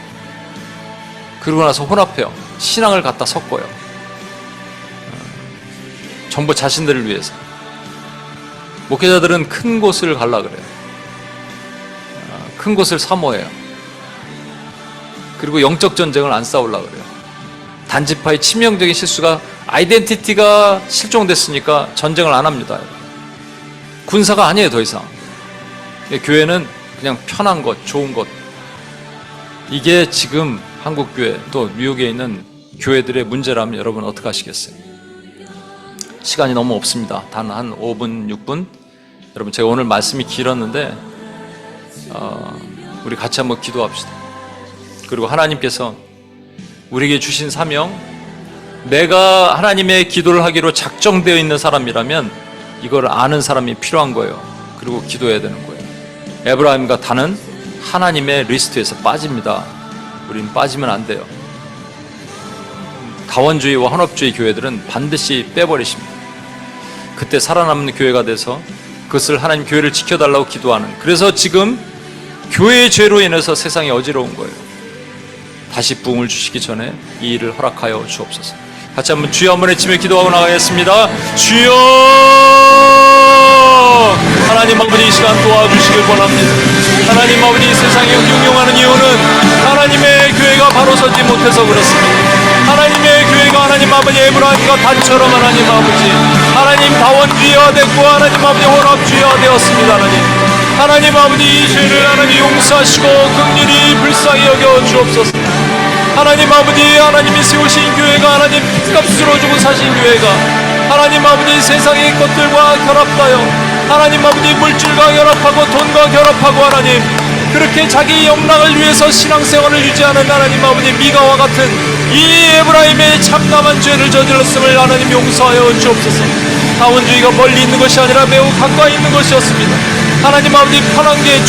그러고 나서 혼합해요. 신앙을 갖다 섞어요. 전부 자신들을 위해서. 목회자들은 큰 곳을 가려고 그래요. 큰 곳을 사모해요. 그리고 영적 전쟁을 안 싸우려고 그래요. 단지파의 치명적인 실수가 아이덴티티가 실종됐으니까 전쟁을 안 합니다. 군사가 아니에요, 더 이상. 교회는 그냥 편한 것, 좋은 것. 이게 지금 한국교회 또 뉴욕에 있는 교회들의 문제라면 여러분 어떻게 하시겠어요? 시간이 너무 없습니다. 단 한 5분, 6분. 여러분 제가 오늘 말씀이 길었는데 우리 같이 한번 기도합시다. 그리고 하나님께서 우리에게 주신 사명, 내가 하나님의 기도를 하기로 작정되어 있는 사람이라면 이걸 아는 사람이 필요한 거예요. 그리고 기도해야 되는 거예요. 에브라임과 다는 하나님의 리스트에서 빠집니다. 우리는 빠지면 안 돼요. 다원주의와 혼합주의 교회들은 반드시 빼버리십니다. 그때 살아남는 교회가 돼서 그것을 하나님 교회를 지켜달라고 기도하는, 그래서 지금 교회의 죄로 인해서 세상이 어지러운 거예요. 다시 부흥을 주시기 전에 이 일을 허락하여 주옵소서. 같이 한번 주여 한번 외치며 기도하고 나가겠습니다. 주여, 하나님 아버지 이 시간 도와주시길 원합니다. 하나님 아버지 세상에 흉흉하는 이유는 하나님의 교회가 바로 서지 못해서 그렇습니다. 하나님의 교회가 하나님 아버지 에브라임과 단처럼 하나님 아버지 하나님 다원주의화 됐고 하나님 아버지 혼합주의화 되었습니다. 하나님 아버지 이 죄를 하나님 용서하시고 긍휼히 불쌍히 여겨 주옵소서. 하나님 아버지 하나님이 세우신 교회가 하나님 핏값으로 주고 사신 교회가 하나님 아버지 세상의 것들과 결합하여 하나님 아버지 물질과 결합하고 돈과 결합하고 하나님 그렇게 자기 영락을 위해서 신앙생활을 유지하는 하나님 아버지 미가와 같은 이 에브라임의 참담한 죄를 저질렀음을 하나님 용서하여 주옵소서. 다원주의가 멀리 있는 것이 아니라 매우 가까이 있는 것이었습니다. 하나님 아버지, 편한 게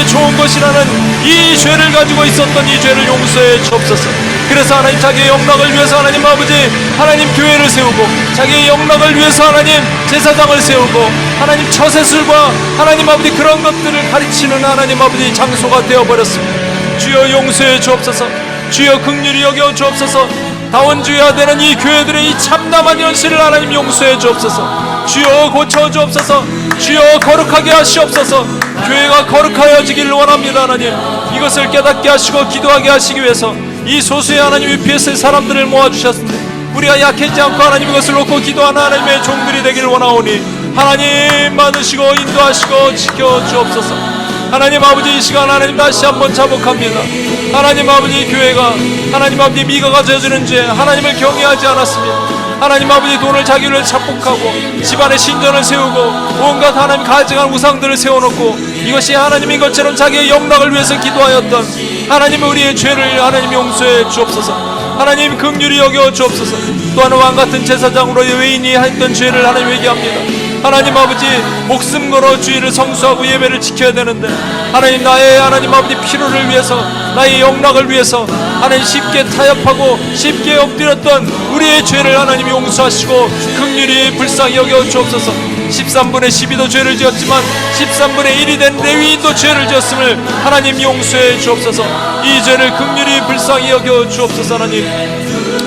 좋은 것이라는 이 죄를 가지고 있었던 이 죄를 용서해 주옵소서. 그래서 하나님, 자기의 영락을 위해서 하나님 아버지, 하나님 교회를 세우고, 자기의 영락을 위해서 하나님 제사장을 세우고, 하나님 처세술과 하나님 아버지 그런 것들을 가르치는 하나님 아버지 장소가 되어버렸습니다. 주여 용서해 주옵소서. 주여 긍휼히 여겨 주옵소서. 다원주의화 되는 이 교회들의 이 참담한 현실을 하나님 용서해 주옵소서. 주여 고쳐 주옵소서. 주여 거룩하게 하시옵소서. 교회가 거룩하여지길 원합니다. 하나님, 이것을 깨닫게 하시고 기도하게 하시기 위해서 이 소수의 하나님 UPS의 사람들을 모아주셨는데, 우리가 약해지지 않고 하나님 이것을 놓고 기도하는 하나님의 종들이 되기를 원하오니 하나님 받으시고 인도하시고 지켜주옵소서. 하나님 아버지, 이 시간 하나님 다시 한번 자복합니다. 하나님 아버지, 교회가 하나님 아버지 미가가 저지른 죄, 하나님을 경외하지 않았습니다. 하나님 아버지, 돈을 자기를 착복하고 집안에 신전을 세우고 온갖 하나님 가증한 우상들을 세워놓고 이것이 하나님인 것처럼 자기의 영락을 위해서 기도하였던 하나님, 우리의 죄를 하나님 용서해 주옵소서. 하나님 긍휼히 여겨 주옵소서. 또한 왕같은 제사장으로 외인이 했던 죄를 하나님 회개합니다. 하나님 아버지, 목숨 걸어 주의를 성수하고 예배를 지켜야 되는데, 하나님 나의 하나님 아버지 필요를 위해서, 나의 영락을 위해서 하나님 쉽게 타협하고 쉽게 엎드렸던 우리의 죄를 하나님 용서하시고 긍휼히 불쌍히 여겨 주옵소서. 13분의 12도 죄를 지었지만 13분의 1이 된 레위인도 죄를 지었음을 하나님 용서해 주옵소서. 이 죄를 긍휼히 불쌍히 여겨 주옵소서.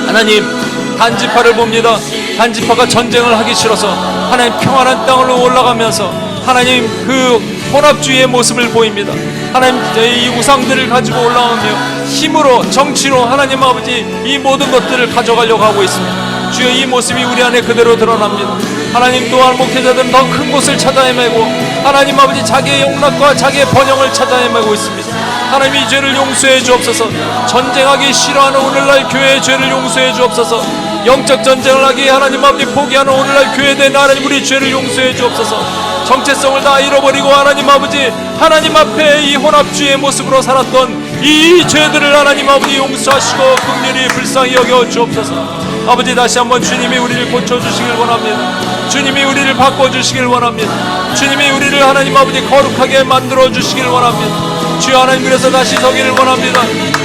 하나님 단지파를 봅니다. 단지파가 전쟁을 하기 싫어서 하나님 평안한 땅으로 올라가면서 하나님 그 혼합주의의 모습을 보입니다. 하나님 이 우상들을 가지고 올라오며 힘으로 정치로 하나님 아버지 이 모든 것들을 가져가려고 하고 있습니다. 주여, 이 모습이 우리 안에 그대로 드러납니다. 하나님 또한 목회자들은 더 큰 곳을 찾아 헤매고 하나님 아버지 자기의 영락과 자기의 번영을 찾아 헤매고 있습니다. 하나님 이 죄를 용서해 주옵소서. 전쟁하기 싫어하는 오늘날 교회의 죄를 용서해 주옵소서. 영적 전쟁을 하기 하나님 아버지 포기하는 오늘날 교회된 하나님, 우리 죄를 용서해 주옵소서. 정체성을 다 잃어버리고 하나님 아버지 하나님 앞에 이 혼합주의의 모습으로 살았던 이 죄들을 하나님 아버지 용서하시고 긍휼히 불쌍히 여겨 주옵소서. 아버지, 다시 한번 주님이 우리를 고쳐주시길 원합니다. 주님이 우리를 바꿔주시길 원합니다. 주님이 우리를 하나님 아버지 거룩하게 만들어주시길 원합니다. 주여, 하나님 그래서 다시 서기를 원합니다.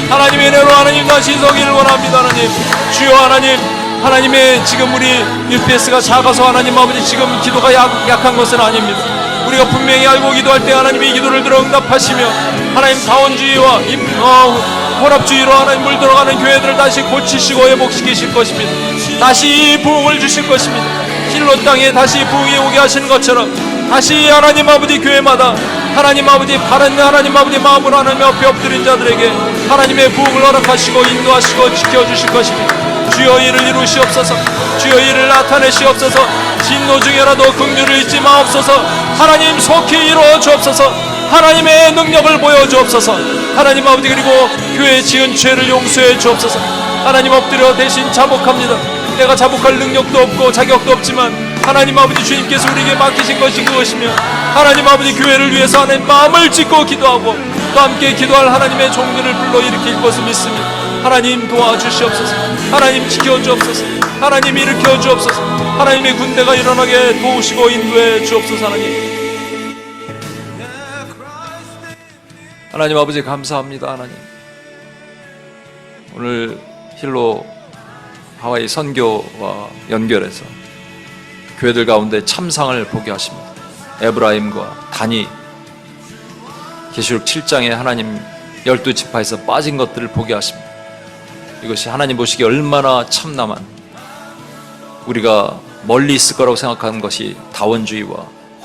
하나님의 은혜로 하나님 다시 서기를 원합니다. 하나님, 주여, 하나님의 지금 우리 UPS가 작아서 하나님 아버지 지금 기도가 약한 것은 아닙니다. 우리가 분명히 알고 기도할 때 하나님이 기도를 들어 응답하시며 하나님 다원주의와 혼합주의로 하나님 물들어가는 교회들을 다시 고치시고 회복시키실 것입니다. 다시 부흥을 주실 것입니다. 힐로 땅에 다시 부흥이 오게 하시는 것처럼 다시 하나님 아버지 교회마다 하나님 아버지 바른 하나님 아버지 마음으로 하나님 앞에 엎드린 자들에게 하나님의 부흥을 허락하시고 인도하시고 지켜주실 것입니다. 주여, 이를 이루시옵소서. 주여, 이를 나타내시옵소서. 진노 중에라도 긍휼을 잊지 마옵소서. 하나님 속히 이루어 주옵소서. 하나님의 능력을 보여주옵소서. 하나님 아버지, 그리고 교회에 지은 죄를 용서해 주옵소서. 하나님 엎드려 대신 자복합니다. 내가 자복할 능력도 없고 자격도 없지만 하나님 아버지 주님께서 우리에게 맡기신 것이 그것이며, 하나님 아버지 교회를 위해서 하나님 마음을 짓고 기도하고 또 함께 기도할 하나님의 종들을 불러일으킬 것을 믿습니다. 하나님 도와주시옵소서. 하나님 지켜주옵소서. 하나님 일으켜 주옵소서. 하나님의 군대가 일어나게 도우시고 인도해 주옵소서. 하나님 아버지 감사합니다. 하나님, 오늘 힐로 하와이 선교와 연결해서 교회들 가운데 참상을 보게 하십니다. 에브라임과 다니, 계시록 7장에 하나님 12지파에서 빠진 것들을 보게 하십니다. 이것이 하나님 보시기에 얼마나 참남한, 우리가 멀리 있을 거라고 생각하는 것이 다원주의와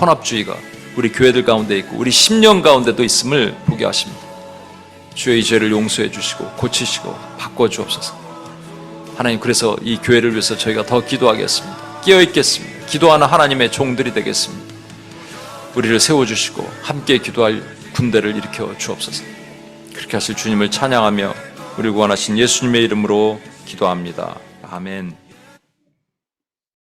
혼합주의가 우리 교회들 가운데 있고 우리 심령 가운데도 있음을 보게 하십니다. 주의 이 죄를 용서해 주시고 고치시고 바꿔주옵소서. 하나님, 그래서 이 교회를 위해서 저희가 더 기도하겠습니다. 깨어있겠습니다. 기도하는 하나님의 종들이 되겠습니다. 우리를 세워주시고 함께 기도할 군대를 일으켜 주옵소서. 그렇게 하실 주님을 찬양하며 우리 구원하신 예수님의 이름으로 기도합니다. 아멘.